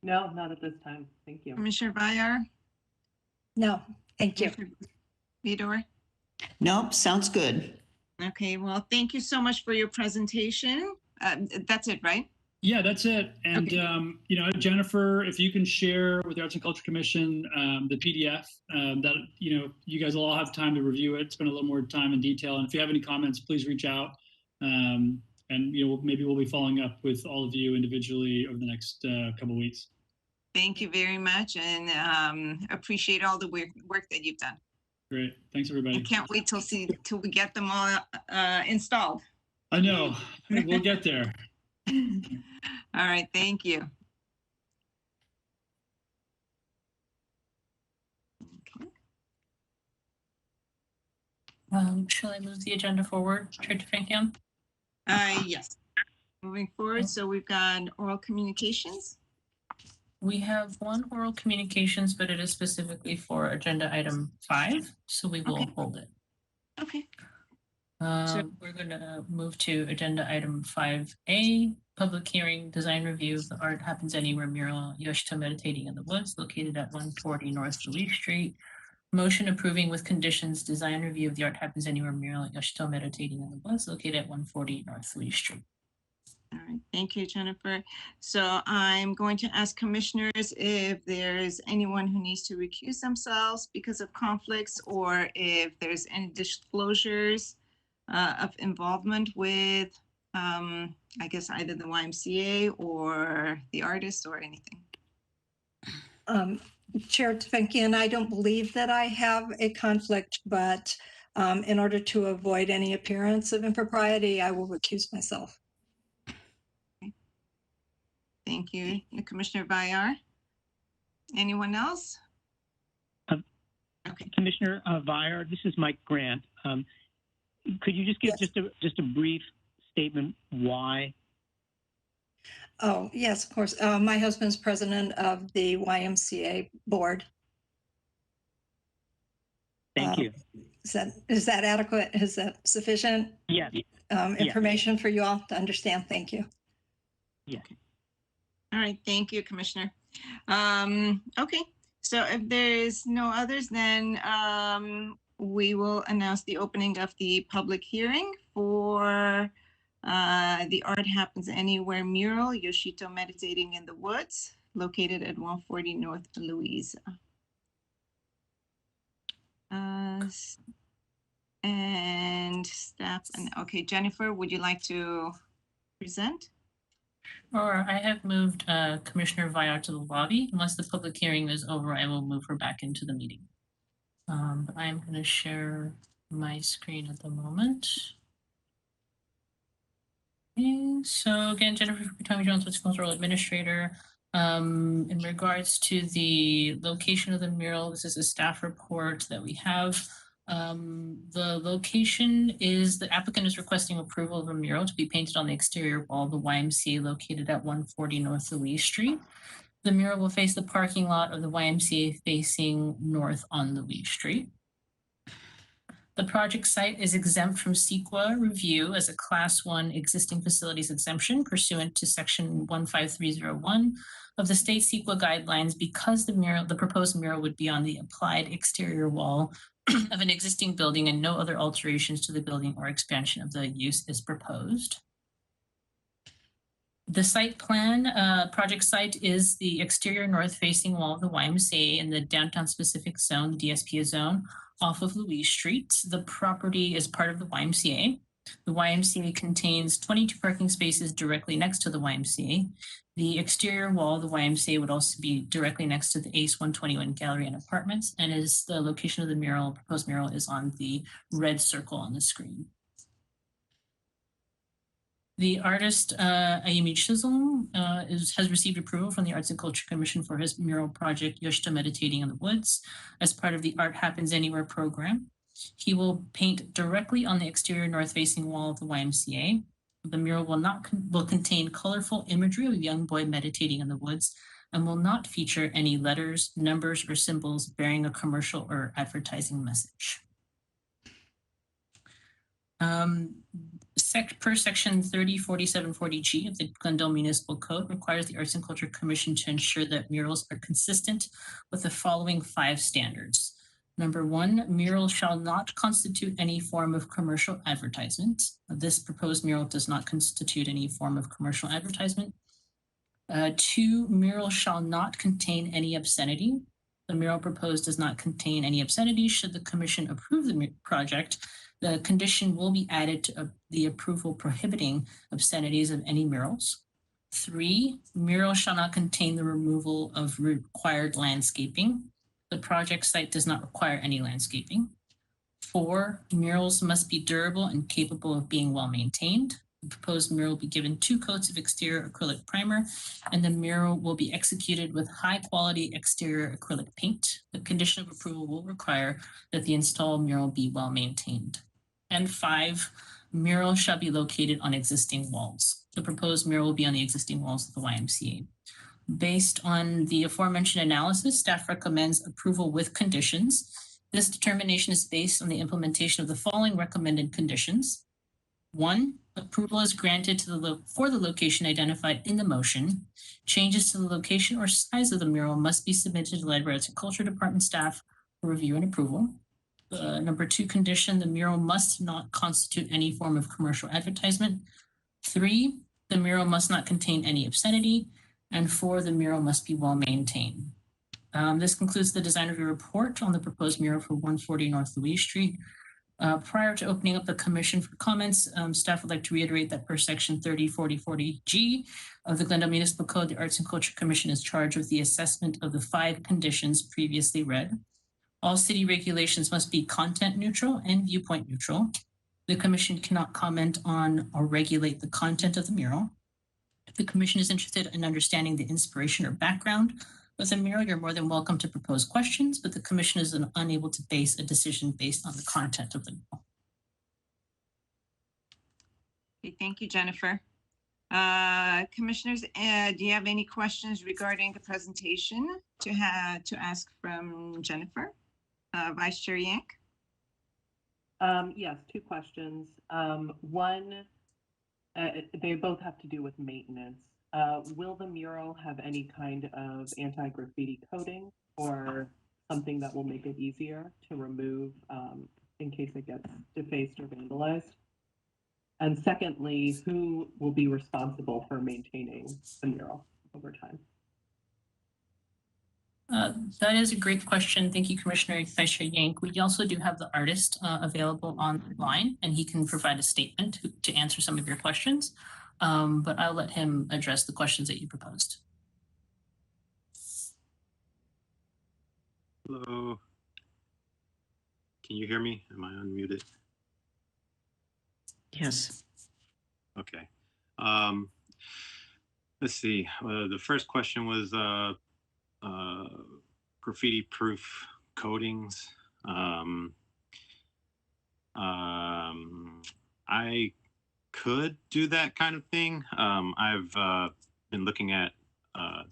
No, not at this time. Thank you. Commissioner Vyar? No, thank you. Vidor? Nope, sounds good. Okay, well, thank you so much for your presentation. That's it, right? Yeah, that's it. And, okay. Jennifer, if you can share with the Arts and Culture Commission the PDF that, you guys will all have time to review it, spend a little more time in detail. And if you have any comments, please reach out. And, maybe we'll be following up with all of you individually over the next couple of weeks. Thank you very much, and appreciate all the work that you've done. Great. Thanks, everybody. I can't wait till we get them all installed. I know. We'll get there. All right. Thank you. Shall I move the agenda forward, Chair DeFrankian? Yes. Moving forward, so we've got oral communications. We have one oral communications, but it is specifically for agenda item 5, so we will Okay. hold it. Okay. We're going to move to agenda item 5A, public hearing, design review of the Art Happens Anywhere mural, Yoshito Meditating in the Woods, located at 140 North Louise Street. Motion approving with conditions, design review of the Art Happens Anywhere mural, Yoshito Meditating in the Woods, located at 140 North Louise Street. All right, thank you, Jennifer. So I'm going to ask commissioners if there's anyone who needs to recuse themselves because of conflicts, or if there's any disclosures of involvement with, I guess, either the YMCA or the artist or anything. Chair Tvinkian, I don't believe that I have a conflict, but in order to avoid any appearance of impropriety, I will recuse myself. Thank you, Commissioner Bayar. Anyone else? Okay. Commissioner Viar, this is Mike Grant. Could you just give just a brief statement why? Oh, yes, of course. My husband's president of the YMCA board. Thank you. Is that adequate? Is that sufficient Yes. information for you all to understand? Thank you. Yeah. All right, thank you, Commissioner. Okay, so if there's no others, then we will announce the opening of the public hearing for the Art Happens Anywhere mural, Yoshito Meditating in the Woods, located at 140 North Louise. And staff, and okay, Jennifer, would you like to present? Or I have moved Commissioner Viar to the lobby. Once the public hearing is over, I will move her back into the meeting. But I'm going to share my screen at the moment. Okay, so again, Jennifer Tommy Jones, What's Cultural Administrator. In regards to the location of the mural, this is a staff report that we have. The location is the applicant is requesting approval of a mural to be painted on the exterior wall of the YMCA located at 140 North Louise Street. The mural will face the parking lot of the YMCA facing north on Louise Street. The project site is exempt from CEQA review as a Class 1 existing facilities exemption pursuant to Section 15301 of the state CEQA guidelines because the proposed mural would be on the applied exterior wall of an existing building and no other alterations to the building or expansion of the use is proposed. The site plan, project site is the exterior north-facing wall of the YMCA in the downtown specific zone, the DSPA zone, off of Louise Street. The property is part of the YMCA. The YMCA contains 22 parking spaces directly next to the YMCA. The exterior wall of the YMCA would also be directly next to the ACE 121 Gallery and Apartments, and is the location of the mural, proposed mural is on the red circle on the screen. The artist, Ayumi Chisholm, has received approval from the Arts and Culture Commission for his mural project, Yoshito Meditating in the Woods, as part of the Art Happens Anywhere program. He will paint directly on the exterior north-facing wall of the YMCA. The mural will contain colorful imagery of a young boy meditating in the woods and will not feature any letters, numbers, or symbols bearing a commercial or advertising message. Per section 304740G of the Glendale Municipal Code requires the Arts and Culture Commission to ensure that murals are consistent with the following 5 standards. Number 1, murals shall not constitute any form of commercial advertisement. This proposed mural does not constitute any form of commercial advertisement. 2, murals shall not contain any obscenity. The mural proposed does not contain any obscenity. Should the commission approve the project, the condition will be added to the approval prohibiting obscenities of any murals. 3, murals shall not contain the removal of required landscaping. The project site does not require any landscaping. 4, murals must be durable and capable of being well maintained. The proposed mural will be given 2 coats of exterior acrylic primer, and the mural will be executed with high quality exterior acrylic paint. The condition of approval will require that the installed mural be well maintained. And 5, murals shall be located on existing walls. The proposed mural will be on the existing walls of the YMCA. Based on the aforementioned analysis, staff recommends approval with conditions. This determination is based on the implementation of the following recommended conditions. 1, approval is granted for the location identified in the motion. Changes to the location or size of the mural must be submitted to the Library Arts and Culture Department staff for review and approval. Number 2 condition, the mural must not constitute any form of commercial advertisement. 3, the mural must not contain any obscenity. And 4, the mural must be well maintained. This concludes the design review report on the proposed mural for 140 North Louise Street. Prior to opening up the commission for comments, staff would like to reiterate that per section 304040G of the Glendale Municipal Code, the Arts and Culture Commission is charged with the assessment of the 5 conditions previously read. All city regulations must be content neutral and viewpoint neutral. The commission cannot comment on or regulate the content of the mural. If the commission is interested in understanding the inspiration or background of the mural, you're more than welcome to propose questions, but the commission is unable to base a decision based on the content of the mural. Okay, thank you, Jennifer. Commissioners, do you have any questions regarding the presentation to ask from Jennifer? Vice Chair Yank? Yes, 2 questions. One, they both have to do with maintenance. Will the mural have any kind of anti-graffiti coating or something that will make it easier to remove in case it gets defaced or vandalized? And secondly, who will be responsible for maintaining the mural over time? That is a great question. Thank you, Commissioner Vice Chair Yank. We also do have the artist available online, and he can provide a statement to answer some of your questions. But I'll let him address the questions that you proposed. Hello. Can you hear me? Am I unmuted? Yes. Okay. Let's see. The first question was graffiti-proof coatings. I could do that kind of thing. I've been looking at, I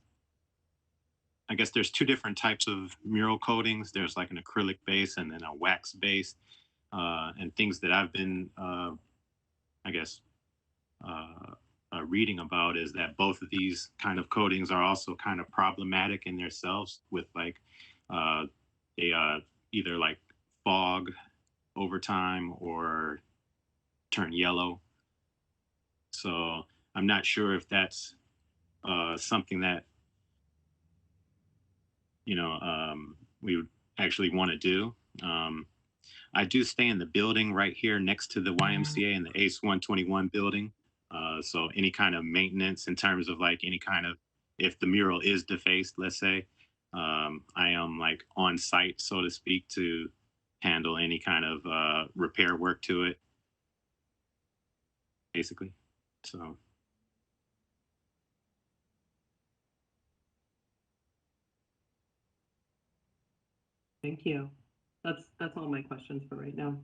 guess there's 2 different types of mural coatings. There's like an acrylic base and then a wax base. And things that I've been, I guess, reading about is that both of these kind of coatings are also kind of problematic in themselves with like, they either like fog over time or turn yellow. So I'm not sure if that's something that, you know, we would actually want to do. I do stay in the building right here next to the YMCA in the ACE 121 building. So any kind of maintenance in terms of like any kind of, if the mural is defaced, let's say, I am like on site, so to speak, to handle any kind of repair work to it, basically. So. Thank you. That's all my questions for right now.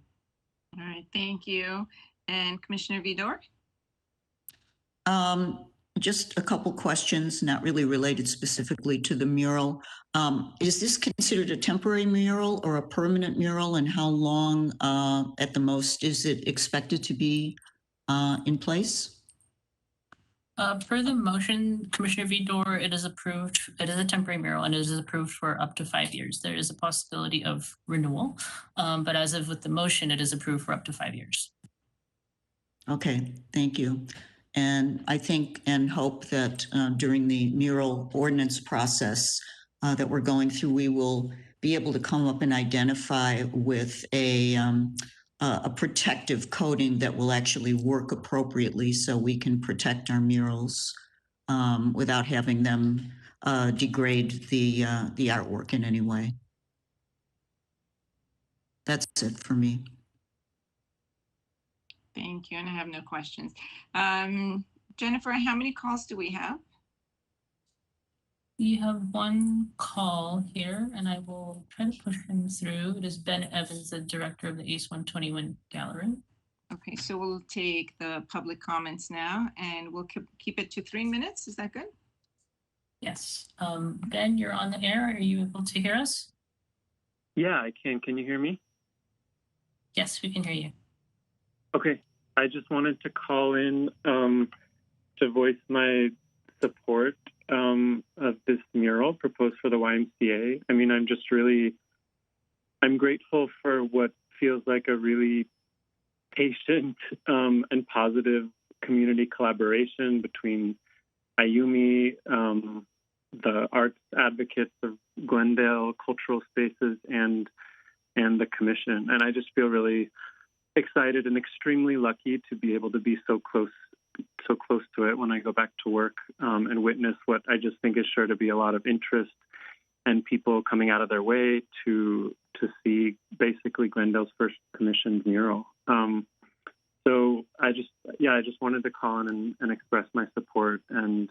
All right, thank you. And Commissioner Vidor? Just a couple questions, not really related specifically to the mural. Is this considered a temporary mural or a permanent mural, and how long at the most is it expected to be in place? Per the motion, Commissioner Vidor, it is approved. It is a temporary mural and it is approved for up to 5 years. There is a possibility of renewal, but as of with the motion, it is approved for up to 5 years. Okay, thank you. And I think and hope that during the mural ordinance process that we're going through, we will be able to come up and identify with a protective coating that will actually work appropriately so we can protect our murals without having them degrade the artwork in any way. That's it for me. Thank you, and I have no questions. Jennifer, how many calls do we have? We have one call here, and I will try to push him through. It is Ben Evans, the director of the ACE 121 Gallery. Okay, so we'll take the public comments now and we'll keep it to 3 minutes. Is that good? Yes. Ben, you're on the air. Are you able to hear us? Yeah, I can. Can you hear me? Yes, we can hear you. Okay. I just wanted to call in to voice my support of this mural proposed for the YMCA. I mean, I'm grateful for what feels like a really patient and positive community collaboration between Ayumi, the arts advocates of Glendale Cultural Spaces, and the commission. And I just feel really excited and extremely lucky to be able to be so close to it when I go back to work and witness what I just think is sure to be a lot of interest and people coming out of their way to see basically Glendale's first commissioned mural. So I just wanted to call in and express my support and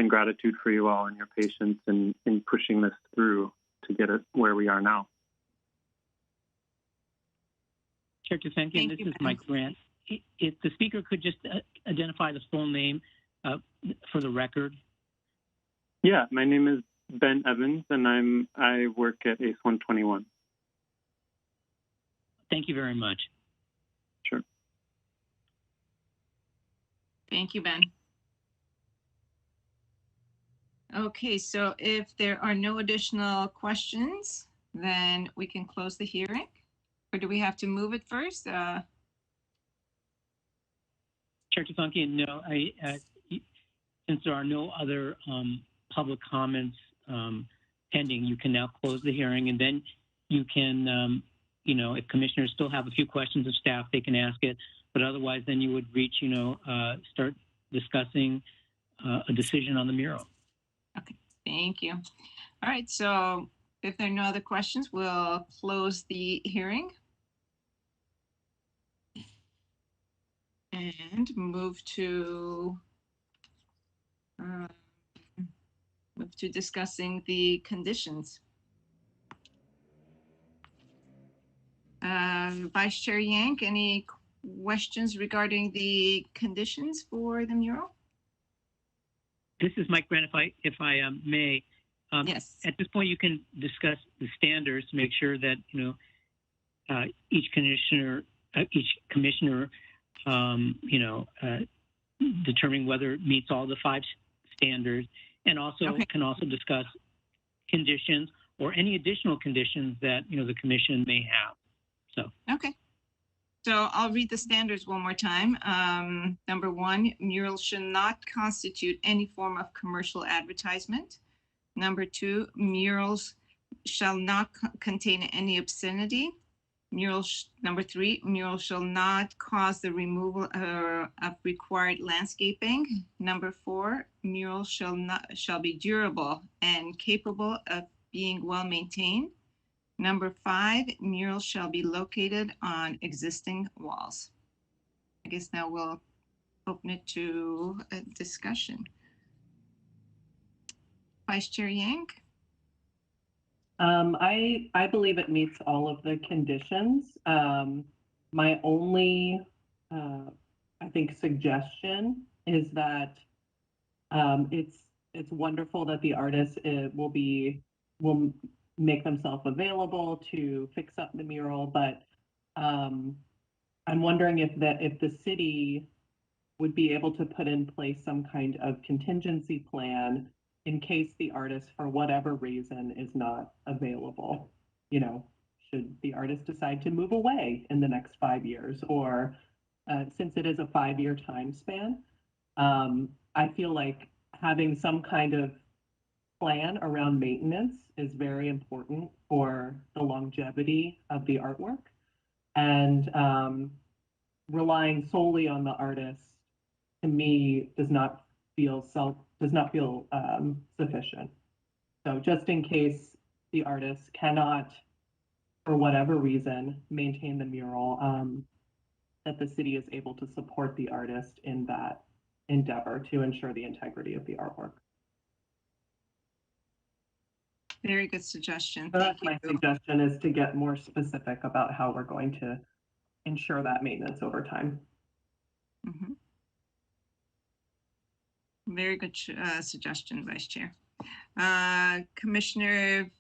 gratitude for you all and your patience in pushing this through to get it where we are now. Chair Tusenkian, this is Mike Grant. If the speaker could just identify the full name for the record. Yeah, my name is Ben Evans, and I work at ACE 121. Thank you very much. Sure. Thank you, Ben. Okay, so if there are no additional questions, then we can close the hearing. Or do we have to move it first? Chair Tusenkian, no. Since there are no other public comments pending, you can now close the hearing, and then you can, if commissioners still have a few questions of staff, they can ask it. But otherwise, then you would reach, start discussing a decision on the mural. Okay, thank you. All right, so if there are no other questions, we'll close the hearing and move to discussing the conditions. Vice Chair Yank, any questions regarding the conditions for the mural? This is Mike Grant, if I may. Yes. At this point, you can discuss the standards to make sure that each commissioner, determining whether it meets all the 5 standards, and also can also discuss conditions or any additional conditions that the commission may have. So okay. So I'll read the standards one more time. Number 1, murals should not constitute any form of commercial advertisement. Number 2, murals shall not contain any obscenity. Number 3, murals shall not cause the removal of required landscaping. Number 4, murals shall be durable and capable of being well maintained. Number 5, murals shall be located on existing walls. I guess now we'll open it to a discussion. Vice Chair Yank? I believe it meets all of the conditions. My only, I think, suggestion is that it's wonderful that the artist will make themselves available to fix up the mural, but I'm wondering if the city would be able to put in place some kind of contingency plan in case the artist, for whatever reason, is not available. Should the artist decide to move away in the next 5 years, or since it is a 5-year time span, I feel like having some kind of plan around maintenance is very important for the longevity of the artwork, and relying solely on the artist, to me, does not feel sufficient. So just in case the artist cannot, for whatever reason, maintain the mural, that the city is able to support the artist in that endeavor to ensure the integrity of the artwork. Very good suggestion. So that's my suggestion, is to get more specific about how we're going to ensure that maintenance over time. Mhm. Very good suggestion, Vice Chair. Commissioner,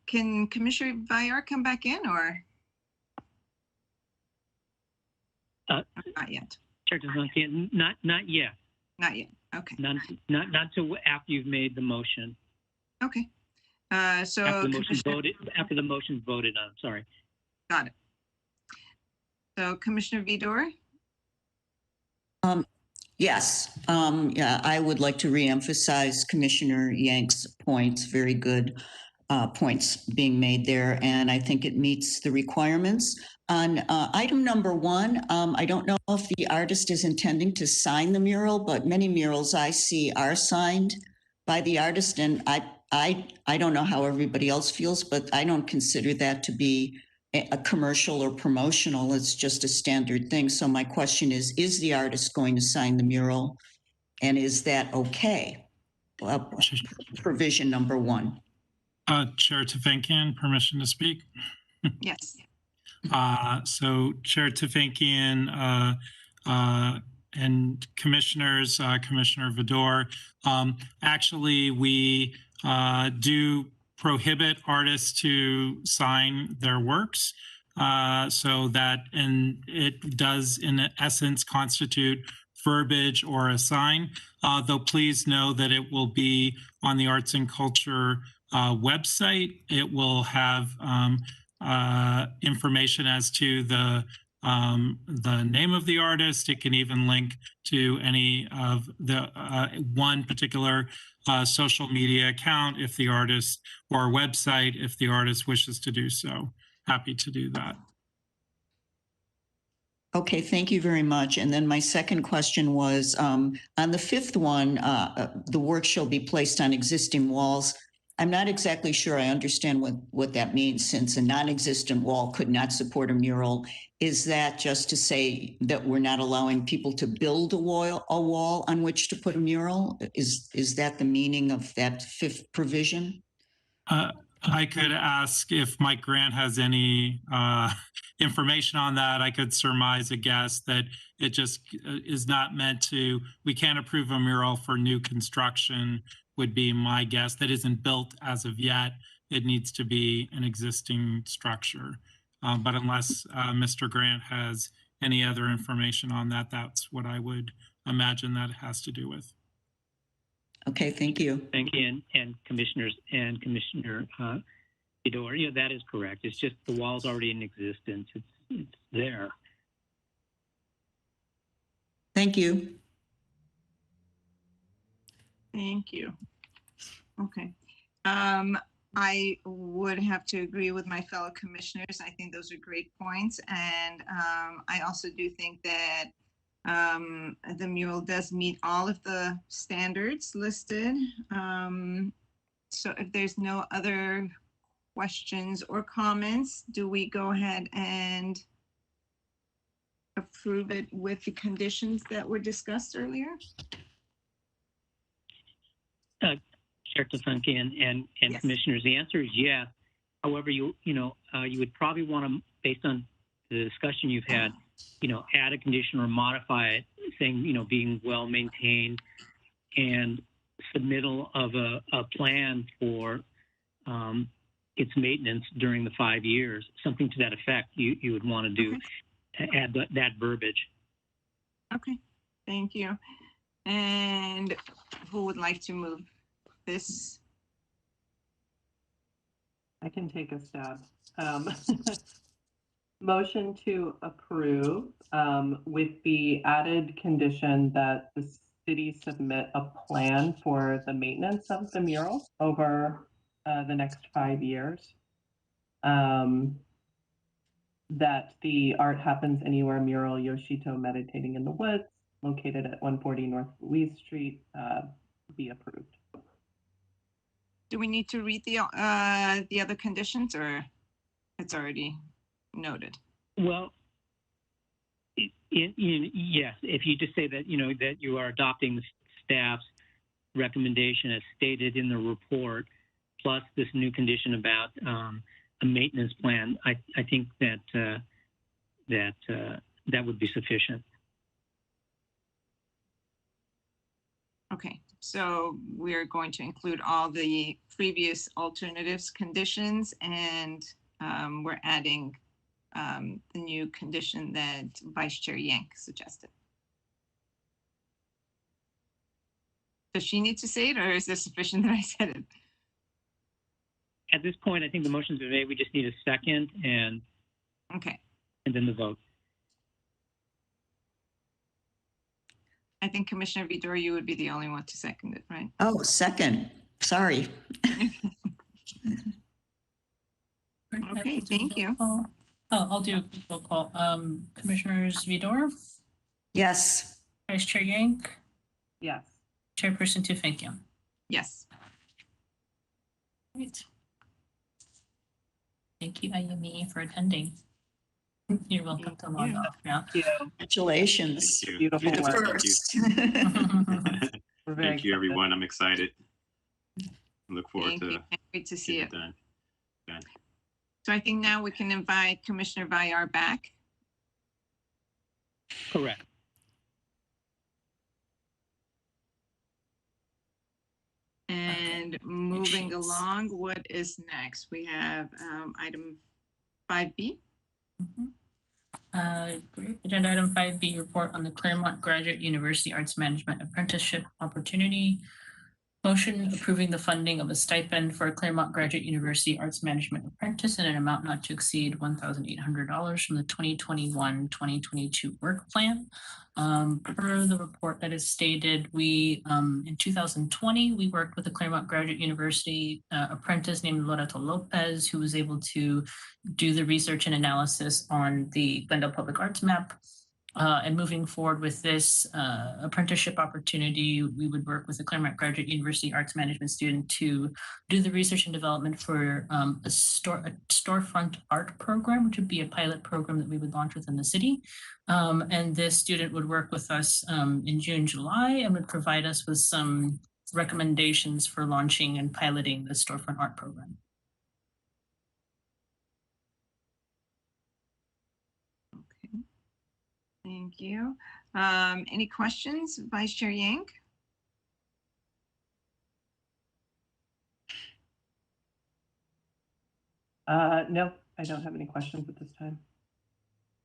can Commissioner Villar come back in or? Not yet. Chair Duncan, not yet. Not yet. Okay. Not till after you've made the motion. Okay. So After the motion's voted on. Sorry. Got it. So Commissioner Vidor? Yes, yeah, I would like to reemphasize Commissioner Yank's points. Very good points being made there, and I think it meets the requirements. On item number 1, I don't know if the artist is intending to sign the mural, but many murals I see are signed by the artist, and I don't know how everybody else feels, but I don't consider that to be a commercial or promotional. It's just a standard thing. So my question is the artist going to sign the mural? And is that okay? Provision number 1. Chair Tefankian, permission to speak? Yes. So Chair Tefankian and commissioners, Commissioner Vidor, actually we do prohibit artists to sign their works, so that, and it does in essence constitute verbiage or a sign, though please know that it will be on the Arts and Culture website. It will have information as to the name of the artist. It can even link to any of the one particular social media account if the artist, or website if the artist wishes to do so. Happy to do that. Okay, thank you very much. And then my second question was, on the 5th one, the work shall be placed on existing walls. I'm not exactly sure I understand what that means, since a non-existent wall could not support a mural. Is that just to say that we're not allowing people to build a wall on which to put a mural? Is that the meaning of that 5th provision? I could ask if Mike Grant has any information on that. I could surmise a guess that it just is not meant to, we can't approve a mural for new construction, would be my guess. That isn't built as of yet. It needs to be an existing structure. But unless Mr. Grant has any other information on that, that's what I would imagine that it has to do with. Okay, thank you. Thank you, and commissioners and Commissioner Vidor, that is correct. It's just the wall's already in existence. It's there. Thank you. Thank you. Okay. I would have to agree with my fellow commissioners. I think those are great points. And I also do think that the mural does meet all of the standards listed. So if there's no other questions or comments, do we go ahead and approve it with the conditions that were discussed earlier? Chair Tefankian and Yes. commissioners, the answer is yes. However, you would probably want to, based on the discussion you've had, add a condition or modify it, saying, being well maintained, and submittal of a plan for its maintenance during the 5 years, something to that effect. You would want to do, okay. Add that verbiage. Okay, thank you. And who would like to move this? I can take a stab. Motion to approve with the added condition that the city submit a plan for the maintenance of the mural over the next 5 years. That the Art Happens Anywhere mural Yoshito Meditating in the Woods, located at 140 North Louise Street, be approved. Do we need to read the other conditions, or it's already noted? Well, yes, if you just say that, that you are adopting the staff's recommendation as stated in the report, plus this new condition about a maintenance plan, I think that that that would be sufficient. Okay, so we're going to include all the previous alternatives conditions, and we're adding the new condition that Vice Chair Yank suggested. Does she need to say it, or is this sufficient that I said it? At this point, I think the motion's been made. We just need a second and Okay, then the vote. I think Commissioner Vidor, you would be the only one to second it, right? Oh, second. Sorry. Okay, thank you. Oh, I'll do a quick roll call. Commissioners Vidor, Yes. Vice Chair Yank, Yes. Chairperson Tufenkian. Yes. Great. Thank you, Ayumi, for attending. You're welcome to log off now. Congratulations. Thank you. Beautiful Yes, work. thank you. We're very Thank you, excited. everyone. I'm excited. Look forward Thank you. to Can't wait to see getting it. done. So I think now we can invite Commissioner Vyar back. Correct. And moving sheets. along, what is next? We have item 5B. Great. Agenda item 5B, report on the Claremont Graduate University Arts Management Apprenticeship Opportunity. Motion approving the funding of a stipend for a Claremont Graduate University Arts Management Apprentice in an amount not to exceed $1,800 from the 2021-2022 work plan. Per the report that is stated, we in 2020, we worked with a Claremont Graduate University apprentice named Loreto Lopez, who was able to do the research and analysis on the Glendale Public Arts map. And moving forward with this apprenticeship opportunity, we would work with the Claremont Graduate University Arts Management student to do the research and development for a storefront art program, which would be a pilot program that we would launch within the city. And this student would work with us in June, July, and would provide us with some recommendations for launching and piloting the storefront art program. Thank you. Any questions, Vice Chair Yank? No, I don't have any questions at this time.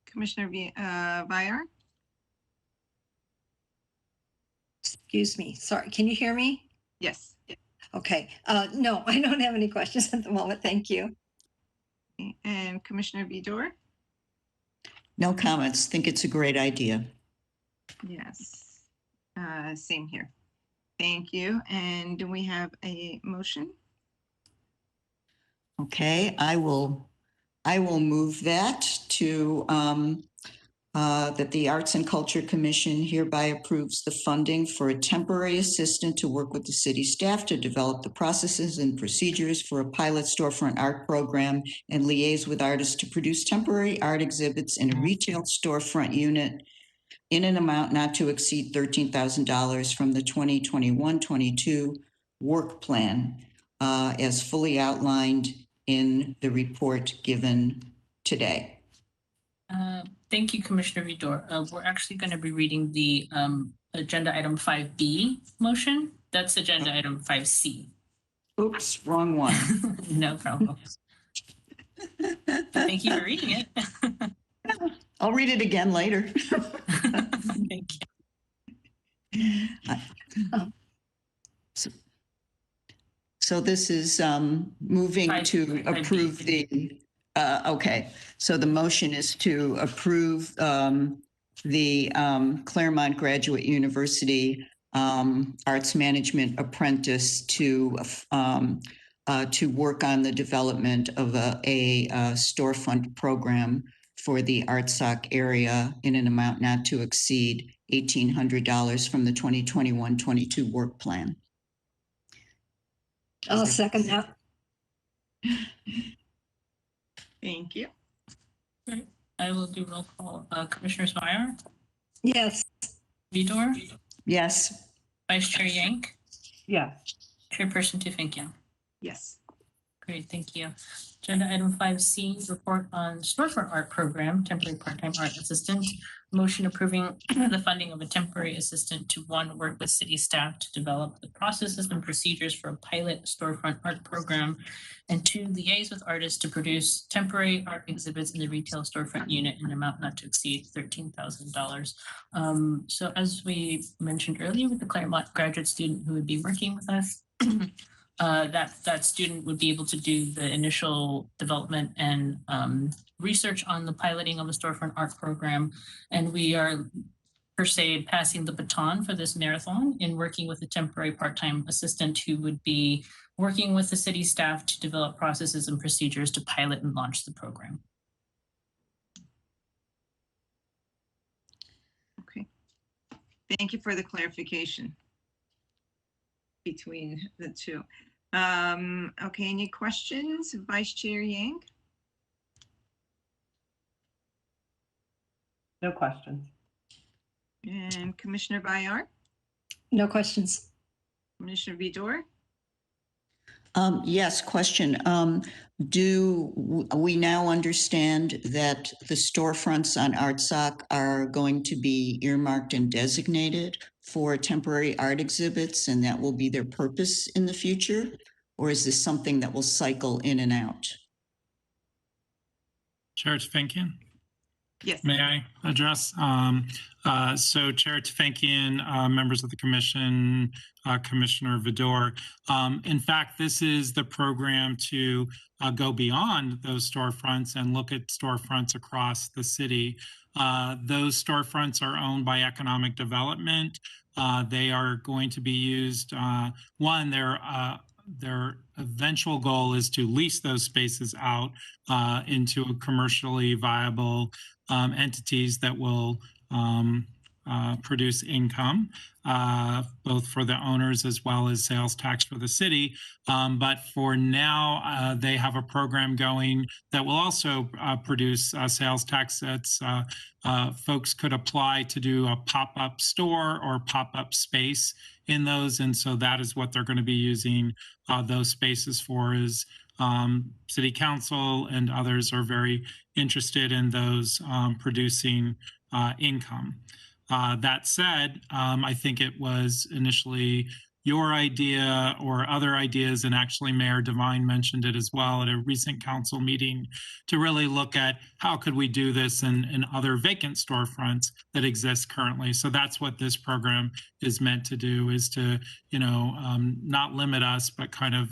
Commissioner Vyar? Excuse me. Sorry. Can you hear me? Yes. Okay. No, I don't have any questions at the moment. Thank you. And Commissioner Vidor? No comments. Think it's a great idea. Yes. Same here. Thank you. And do we have a motion? Okay, I will move that to that the Arts and Culture Commission hereby approves the funding for a temporary assistant to work with the city staff to develop the processes and procedures for a pilot storefront art program and liaise with artists to produce temporary art exhibits in a retail storefront unit in an amount not to exceed $13,000 from the 2021-22 work plan as fully outlined in the report given today. Thank you, Commissioner Vidor. We're actually going to be reading the agenda item 5B motion. That's agenda item 5C. Oops, wrong one. No problem. Thank you for reading it. I'll read it again later. Thank you. So this is moving to approve the, okay. So the motion is to approve the Claremont Graduate University Arts Management Apprentice to work on the development of a storefront program for the ArtSoc area in an amount not to exceed $1,800 from the 2021-22 work plan. I'll second that. Thank you. Great. I will do roll call. Commissioners Meyer, Yes. Vidor, Yes. Vice Chair Yank, Yes. Chairperson Tufenkian. Yes. Great, thank you. Agenda item 5C, report on storefront art program, temporary part-time art assistant. Motion approving the funding of a temporary assistant to 1, work with city staff to develop the processes and procedures for a pilot storefront art program, and 2, liaise with artists to produce temporary art exhibits in the retail storefront unit in an amount not to exceed $13,000. So as we mentioned earlier with the Claremont graduate student who would be working with us, that student would be able to do the initial development and research on the piloting of a storefront art program. And we are, per se, passing the baton for this marathon in working with a temporary part-time assistant who would be working with the city staff to develop processes and procedures to pilot and launch the program. Okay. Thank you for the clarification between the two. Okay, any questions, Vice Chair Yang? No questions. And Commissioner Bayard? No questions. Commissioner Vidor? Yes, question. Do we now understand that the storefronts on ArtSoc are going to be earmarked and designated for temporary art exhibits, and that will be their purpose in the future? Or is this something that will cycle in and out? Chair Tefenkian? Yes. May I address? So Chair Tefenkian, members of the commission, Commissioner Vidor. In fact, this is the program to go beyond those storefronts and look at storefronts across the city. Those storefronts are owned by economic development. They are going to be used, one, their eventual goal is to lease those spaces out into a commercially viable entities that will produce income, both for the owners as well as sales tax for the city. But for now, they have a program going that will also produce sales tax that's folks could apply to do a pop-up store or pop-up space in those. And so that is what they're going to be using those spaces for. Is City Council and others are very interested in those producing income. That said, I think it was initially your idea or other ideas, and actually Mayor Devine mentioned it as well at a recent council meeting, to really look at how could we do this in other vacant storefronts that exist currently. So that's what this program is meant to do, is to, not limit us, but kind of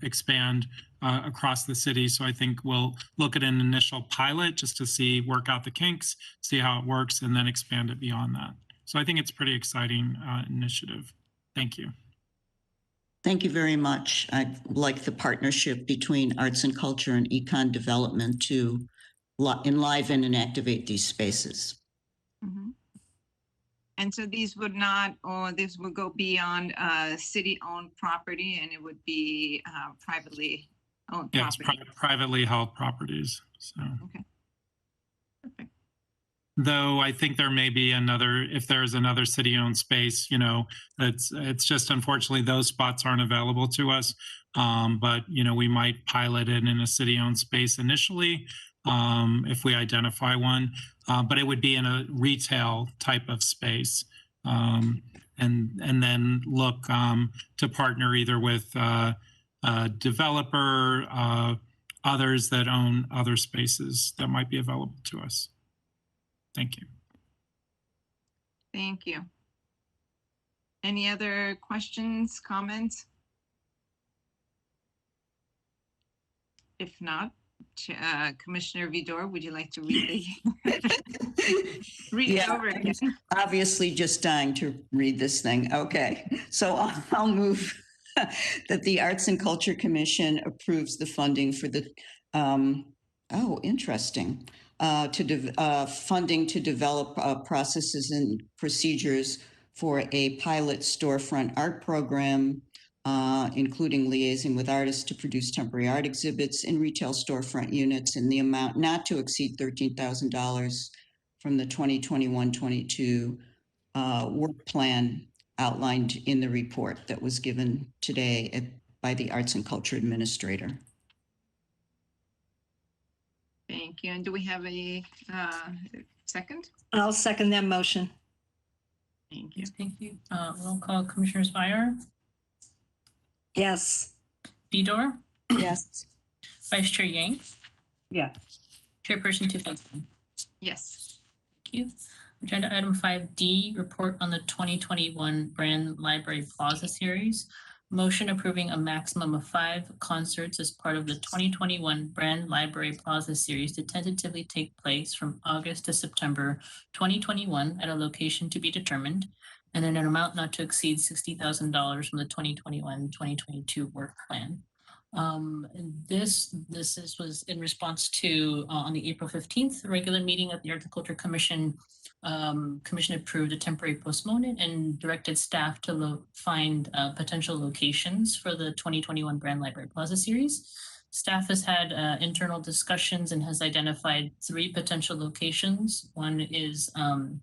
expand across the city. So I think we'll look at an initial pilot just to work out the kinks, see how it works, and then expand it beyond that. So I think it's a pretty exciting initiative. Thank you. Thank you very much. I like the partnership between arts and culture and econ development to enliven and activate these spaces. Mm-hmm. And so these would not, or this would go beyond city-owned property, and it would be privately owned property. Yes, privately held properties. So. Okay. Perfect. Though I think there may be another, if there's another city-owned space, it's just unfortunately those spots aren't available to us. But we might pilot it in a city-owned space initially if we identify one. But it would be in a retail type of space, and then look to partner either with a developer, others that own other spaces that might be available to us. Thank you. Thank you. Any other questions, comments? If not, Commissioner Vidor, would you like to read it over again? Obviously just dying to read this thing. Okay, so I'll move that the Arts and Culture Commission approves the funding for the, interesting. Funding to develop processes and procedures for a pilot storefront art program, including liaising with artists to produce temporary art exhibits in retail storefront units in the amount not to exceed $13,000 from the 2021-22 work plan outlined in the report that was given today at by the Arts and Culture Administrator. Thank you. And do we have a second? I'll second that motion. Thank you. Thank you. Roll call, Commissioners Byer, Yes. Vidor, Yes. Vice Chair Yang, Yes. Chairperson Tiffany. Yes. Thank you. Agenda item 5D, report on the 2021 Brand Library Plaza series. Motion approving a maximum of 5 concerts as part of the 2021 Brand Library Plaza series to tentatively take place from August to September 2021 at a location to be determined, and in an amount not to exceed $60,000 from the 2021-2022 work plan. This was in response to on the April 15th regular meeting of the Arts and Culture Commission. Commission approved a temporary postponement and directed staff to find potential locations for the 2021 Brand Library Plaza series. Staff has had internal discussions and has identified 3 potential locations. One is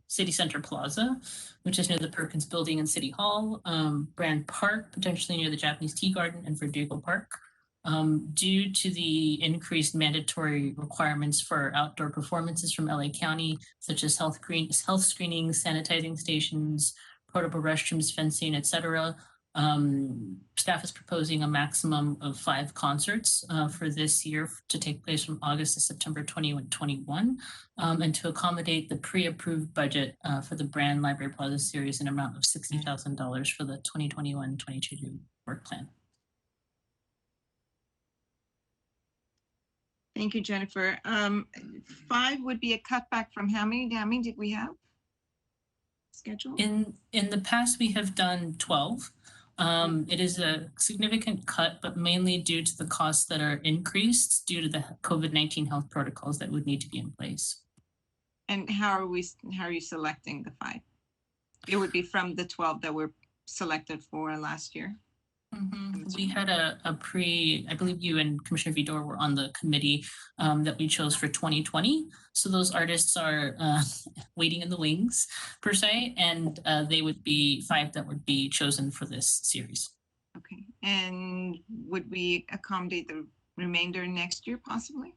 City Center Plaza, which is near the Perkins Building and City Hall, Brand Park, potentially near the Japanese Tea Garden, and Verdugo Park. Due to the increased mandatory requirements for outdoor performances from LA County, such as health screenings, sanitizing stations, portable restrooms, fencing, etc., staff is proposing a maximum of 5 concerts for this year to take place from August to September 2021, and to accommodate the pre-approved budget for the Brand Library Plaza series, an amount of $60,000 for the 2021-22 work plan. Thank you, Jennifer. 5 would be a cutback from how many? How many did we have scheduled? In the past, we have done 12. It is a significant cut, but mainly due to the costs that are increased due to the COVID-19 health protocols that would need to be in place. And how are you selecting the 5? It would be from the 12 that were selected for last year. We had I believe you and Commissioner Vidor were on the committee that we chose for 2020. So those artists are waiting in the wings per se, and they would be 5 that would be chosen for this series. Okay. And would we accommodate the remainder next year possibly?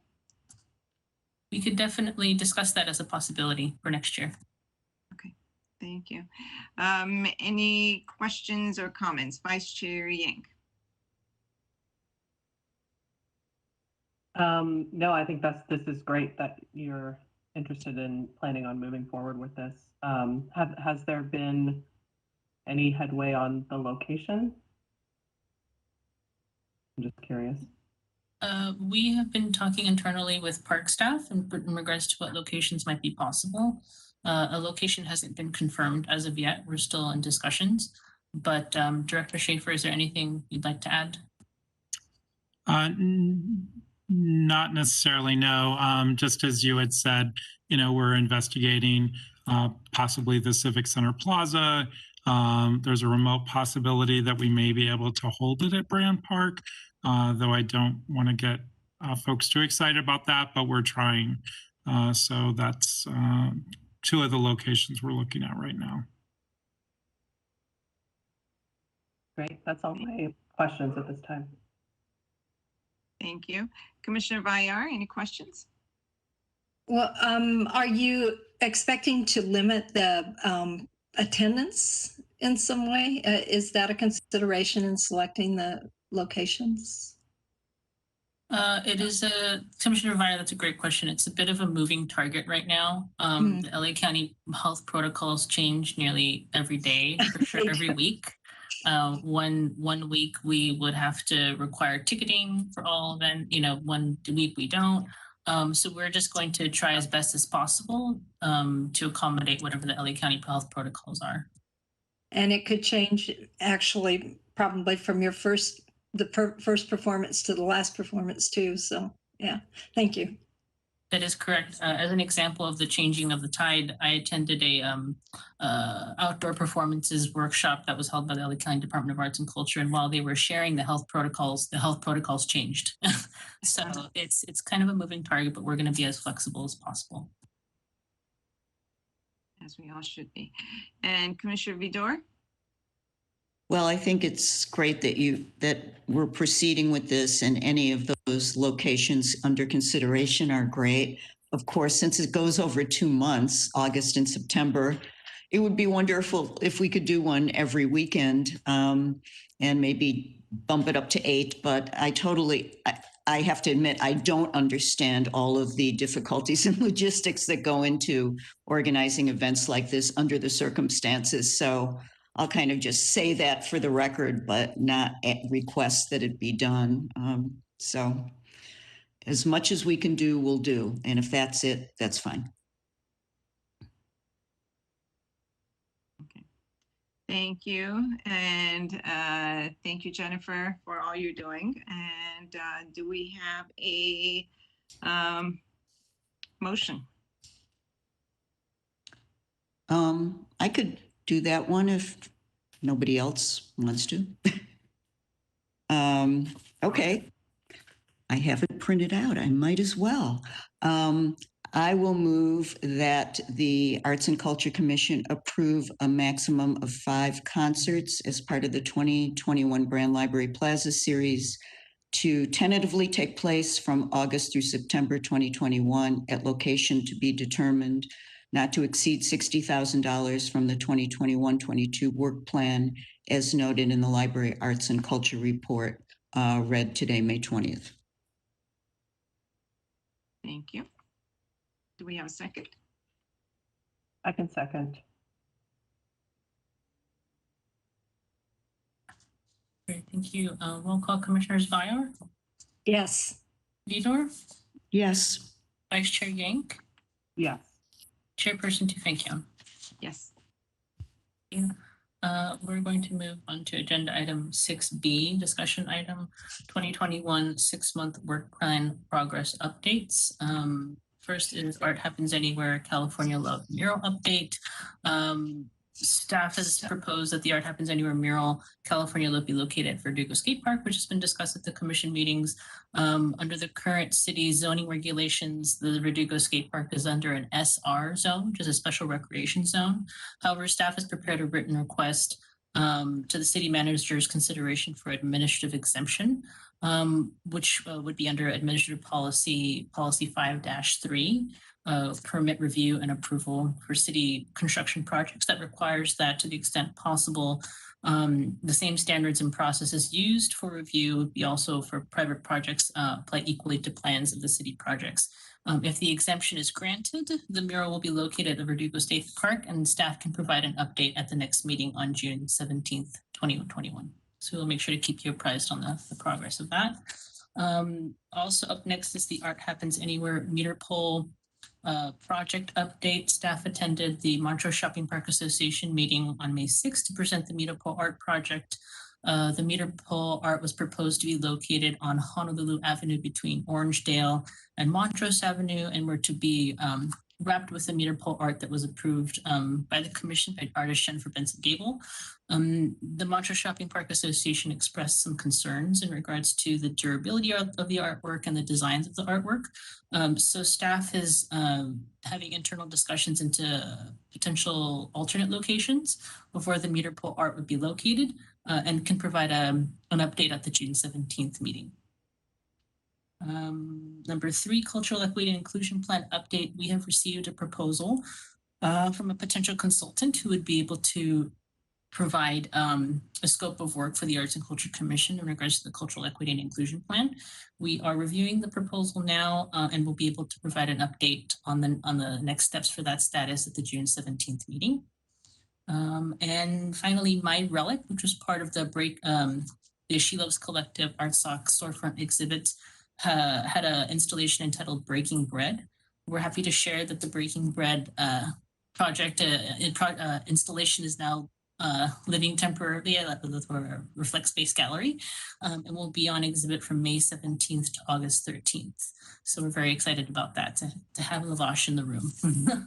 We could definitely discuss that as a possibility for next year. Thank you. Any questions or comments? Vice Chair Yang. No, I think this is great that you're interested in planning on moving forward with this. Has there been any headway on the location? I'm just curious. We have been talking internally with park staff in regards to what locations might be possible. A location hasn't been confirmed as of yet. We're still in discussions. But Director Schaefer, is there anything you'd like to add? Not necessarily, no. Just as you had said, we're investigating possibly the Civic Center Plaza. There's a remote possibility that we may be able to hold it at Brand Park, though I don't want to get folks too excited about that, but we're trying. So that's 2 of the locations we're looking at right now. Great. That's all my questions at this time. Thank you. Commissioner Villar, any questions? Well, are you expecting to limit the attendance in some way? Is that a consideration in selecting the locations? It is Commissioner Villar, that's a great question. It's a bit of a moving target right now. The LA County health protocols change nearly every day, for sure, every week. One week we would have to require ticketing for all event, one week we don't. So we're just going to try as best as possible to accommodate whatever the LA County health protocols are. And it could change actually probably from your first performance to the last performance too. So yeah, thank you. That is correct. As an example of the changing of the tide, I attended a outdoor performances workshop that was held by the LA County Department of Arts and Culture. And while they were sharing the health protocols changed. So it's kind of a moving target, but we're going to be as flexible as possible. As we all should be. And Commissioner Vidor? Well, I think it's great that we're proceeding with this, and any of those locations under consideration are great. Of course, since it goes over 2 months, August and September, it would be wonderful if we could do one every weekend, and maybe bump it up to 8. But I have to admit, I don't understand all of the difficulties and logistics that go into organizing events like this under the circumstances. So I'll kind of just say that for the record, but not request that it be done. So as much as we can do, we'll do. And if that's it, that's fine. Okay. Thank you. And thank you, Jennifer, for all you're doing. And do we have a motion? I could do that one if nobody else wants to. Okay. I have it printed out. I might as well. I will move that the Arts and Culture Commission approve a maximum of 5 concerts as part of the 2021 Brand Library Plaza Series to tentatively take place from August through September 2021 at location to be determined, not to exceed $60,000 from the 2021-22 work plan as noted in the Library Arts and Culture Report read today, May 20th. Thank you. Do we have a second? I can second. Great, thank you. Roll call, Commissioners Vior, Yes. Vidor, Yes. Vice Chair Yank, Yes. Chairperson Tufenkian. Yes. Yeah. We're going to move on to agenda item 6B, discussion item 2021 6-month work plan progress updates. First is Art Happens Anywhere California Love mural update. Staff has proposed that the Art Happens Anywhere mural California Love be located at Verdugo Skate Park, which has been discussed at the commission meetings. Under the current city zoning regulations, the Verdugo Skate Park is under an SR zone, which is a special recreation zone. However, staff has prepared a written request to the city manager's consideration for administrative exemption, which would be under administrative policy 5-3. Permit review and approval for city construction projects that requires that, to the extent possible, the same standards and processes used for review would be also for private projects apply equally to plans of the city projects. If the exemption is granted, the mural will be located at the Verdugo State Park, and staff can provide an update at the next meeting on June 17th, 2021. So we'll make sure to keep you apprised on the progress of that. Also up next is the Art Happens Anywhere meter pole project update. Staff attended the Montrose Shopping Park Association meeting on May 6th to present the meter pole art project. The meter pole art was proposed to be located on Honolulu Avenue between Orangedale and Montrose Avenue, and were to be wrapped with the meter pole art that was approved by the commission by artist Jennifer Benson Gable. The Montrose Shopping Park Association expressed some concerns in regards to the durability of the artwork and the designs of the artwork. So staff is having internal discussions into potential alternate locations before the meter pole art would be located, and can provide an update at the June 17th meeting. Number 3, cultural equity and inclusion plan update. We have received a proposal from a potential consultant who would be able to provide a scope of work for the Arts and Culture Commission in regards to the cultural equity and inclusion plan. We are reviewing the proposal now, and we'll be able to provide an update on the next steps for that status at the June 17th meeting. And finally, My Relic, which was part of the the She Loves Collective Art Sock storefront exhibit, had an installation entitled Breaking Bread. We're happy to share that the Breaking Bread project installation is now living temporarily at the Reflect Space Gallery, and will be on exhibit from May 17th to August 13th. So we're very excited about that, to have Lavash in the room.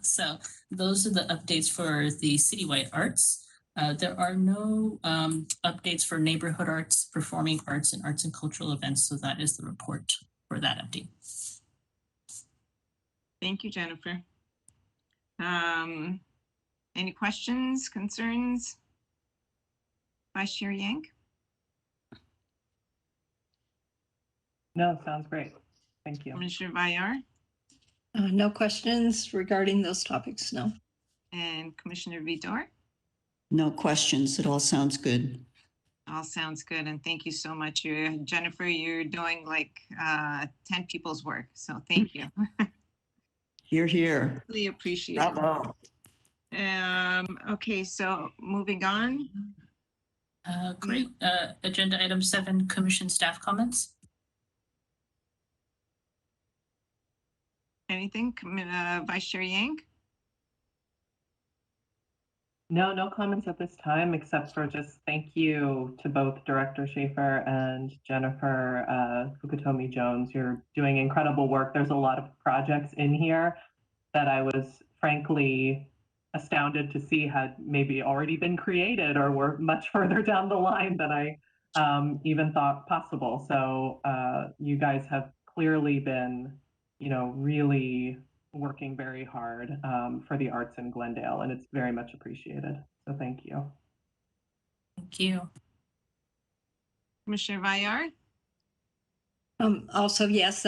So those are the updates for the citywide arts. There are no updates for neighborhood arts, performing arts, and arts and cultural events. So that is the report for that update. Thank you, Jennifer. Any questions, concerns? Vice Chair Yank? No, sounds great. Thank you. Commissioner Bayar? No questions regarding those topics, no. And Commissioner Vidor? No questions. It all sounds good. All sounds good, and thank you so much. Jennifer, you're doing like 10 people's work, so thank you. You're here. Really appreciate it. Bravo. Okay, so moving on. Great. Agenda item 7, commission staff comments. Anything, Vice Chair Yank? No, no comments at this time, except for just thank you to both Director Schaefer and Jennifer Fukutomi Jones. You're doing incredible work. There's a lot of projects in here that I was frankly astounded to see had maybe already been created or were much further down the line than I even thought possible. So you guys have clearly been, really working very hard for the arts in Glendale, and it's very much appreciated. So thank you. Thank you. Commissioner Bayard? Also, yes,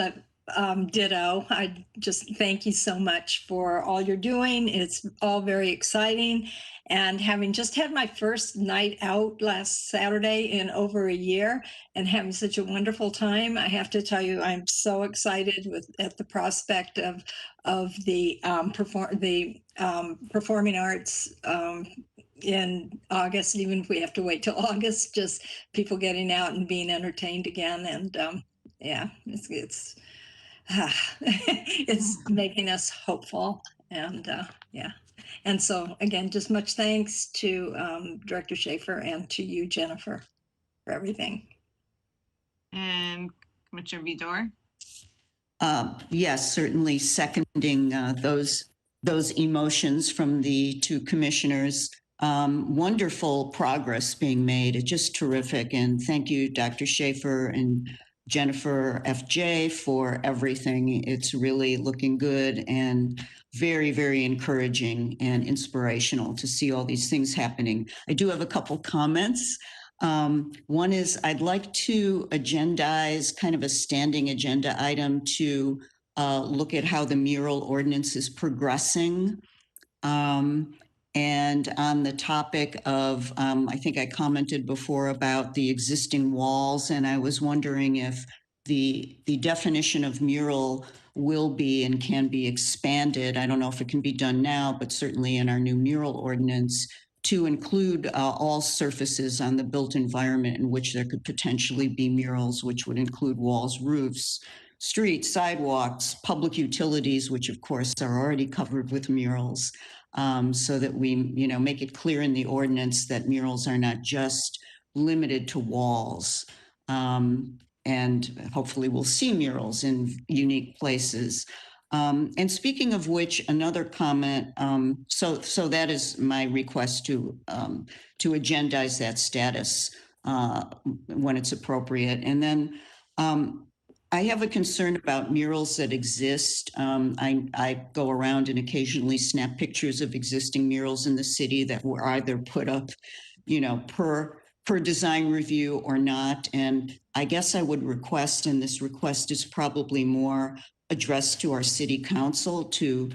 ditto. I just thank you so much for all you're doing. It's all very exciting. And having just had my first night out last Saturday in over a year and having such a wonderful time, I have to tell you, I'm so excited at the prospect of the performing arts in August, even if we have to wait till August, just people getting out and being entertained again. And yeah, it's it's making us hopeful. And yeah. And so again, just much thanks to Director Schaefer and to you, Jennifer, for everything. And Commissioner Vidor? Yes, certainly seconding those emotions from the two commissioners. Wonderful progress being made. It's just terrific. And thank you, Dr. Schaefer and Jennifer FJ, for everything. It's really looking good and very, very encouraging and inspirational to see all these things happening. I do have a couple comments. One is I'd like to agendize kind of a standing agenda item to look at how the mural ordinance is progressing. And on the topic of, I think I commented before about the existing walls, and I was wondering if the definition of mural will be and can be expanded. I don't know if it can be done now, but certainly in our new mural ordinance, to include all surfaces on the built environment in which there could potentially be murals, which would include walls, roofs, streets, sidewalks, public utilities, which of course are already covered with murals, so that we, make it clear in the ordinance that murals are not just limited to walls. And hopefully we'll see murals in unique places. And speaking of which, another comment, so that is my request to agendize that status when it's appropriate. And then I have a concern about murals that exist. I go around and occasionally snap pictures of existing murals in the city that were either put up, per design review or not. And I guess I would request, and this request is probably more addressed to our city council, to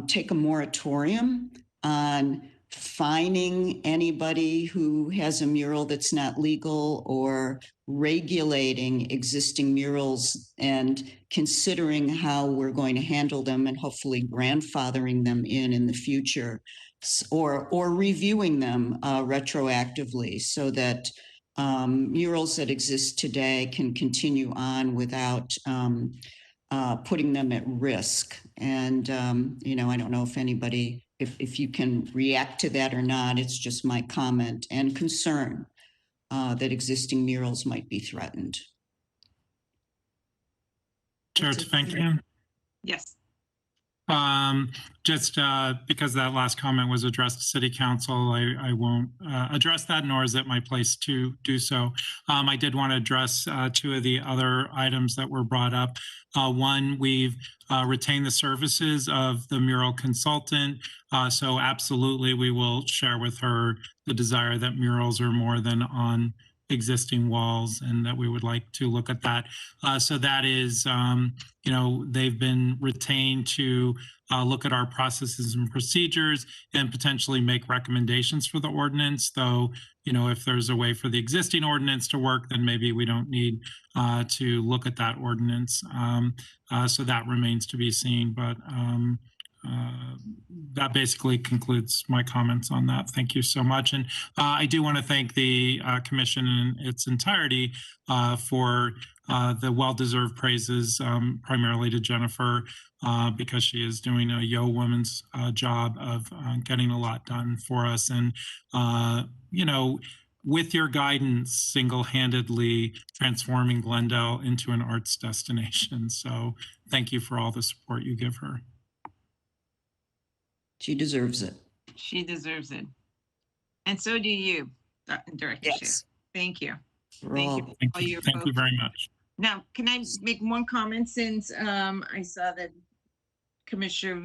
take a moratorium on fining anybody who has a mural that's not legal, or regulating existing murals and considering how we're going to handle them, and hopefully grandfathering them in the future, or reviewing them retroactively, so that murals that exist today can continue on without putting them at risk. And, I don't know if anybody, if you can react to that or not. It's just my comment and concern that existing murals might be threatened. Chair, thank you. Yes. Just because that last comment was addressed to City Council, I won't address that, nor is it my place to do so. I did want to address two of the other items that were brought up. One, we've retained the services of the mural consultant. So absolutely, we will share with her the desire that murals are more than on existing walls, and that we would like to look at that. So that is, they've been retained to look at our processes and procedures and potentially make recommendations for the ordinance. Though, if there's a way for the existing ordinance to work, then maybe we don't need to look at that ordinance. So that remains to be seen. But that basically concludes my comments on that. Thank you so much. And I do want to thank the commission in its entirety for the well-deserved praises, primarily to Jennifer, because she is doing a yeoman's job of getting a lot done for us. And, with your guidance, single-handedly transforming Glendale into an arts destination. So thank you for all the support you give her. She deserves it. She deserves it. And so do you, Director Schiff. Yes. Thank you. We're Thank all- you. Thank you very much. Now, can I make one comment since I saw that Commissioner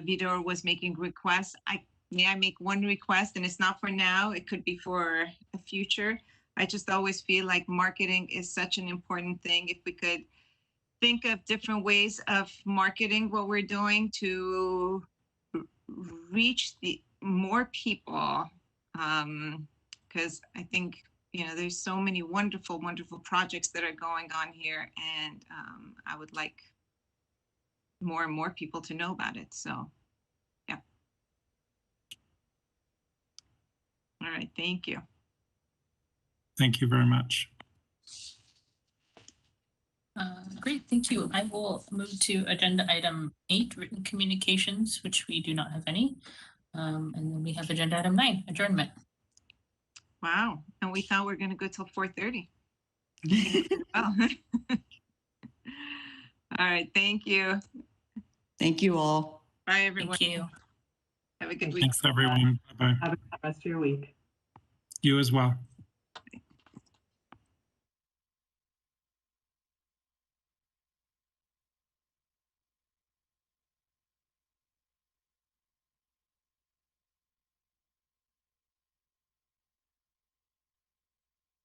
Vidor was making requests? May I make one request? And it's not for now, it could be for a future. I just always feel like marketing is such an important thing. If we could think of different ways of marketing what we're doing to reach the more people, because I think there's so many wonderful projects that are going on here, and I would like more and more people to know about it. So yeah. All right, thank you. Thank you very much. Great, thank you. I will move to agenda item 8, written communications, which we do not have any. And then we have agenda item 9, adjournment. Wow, and we thought we were going to go till 4:30. Wow. All right, thank you. Thank you all. Bye, everyone. Thank you. Have a good week. Thanks, everyone. Bye-bye. Have a good rest of your week. You as well.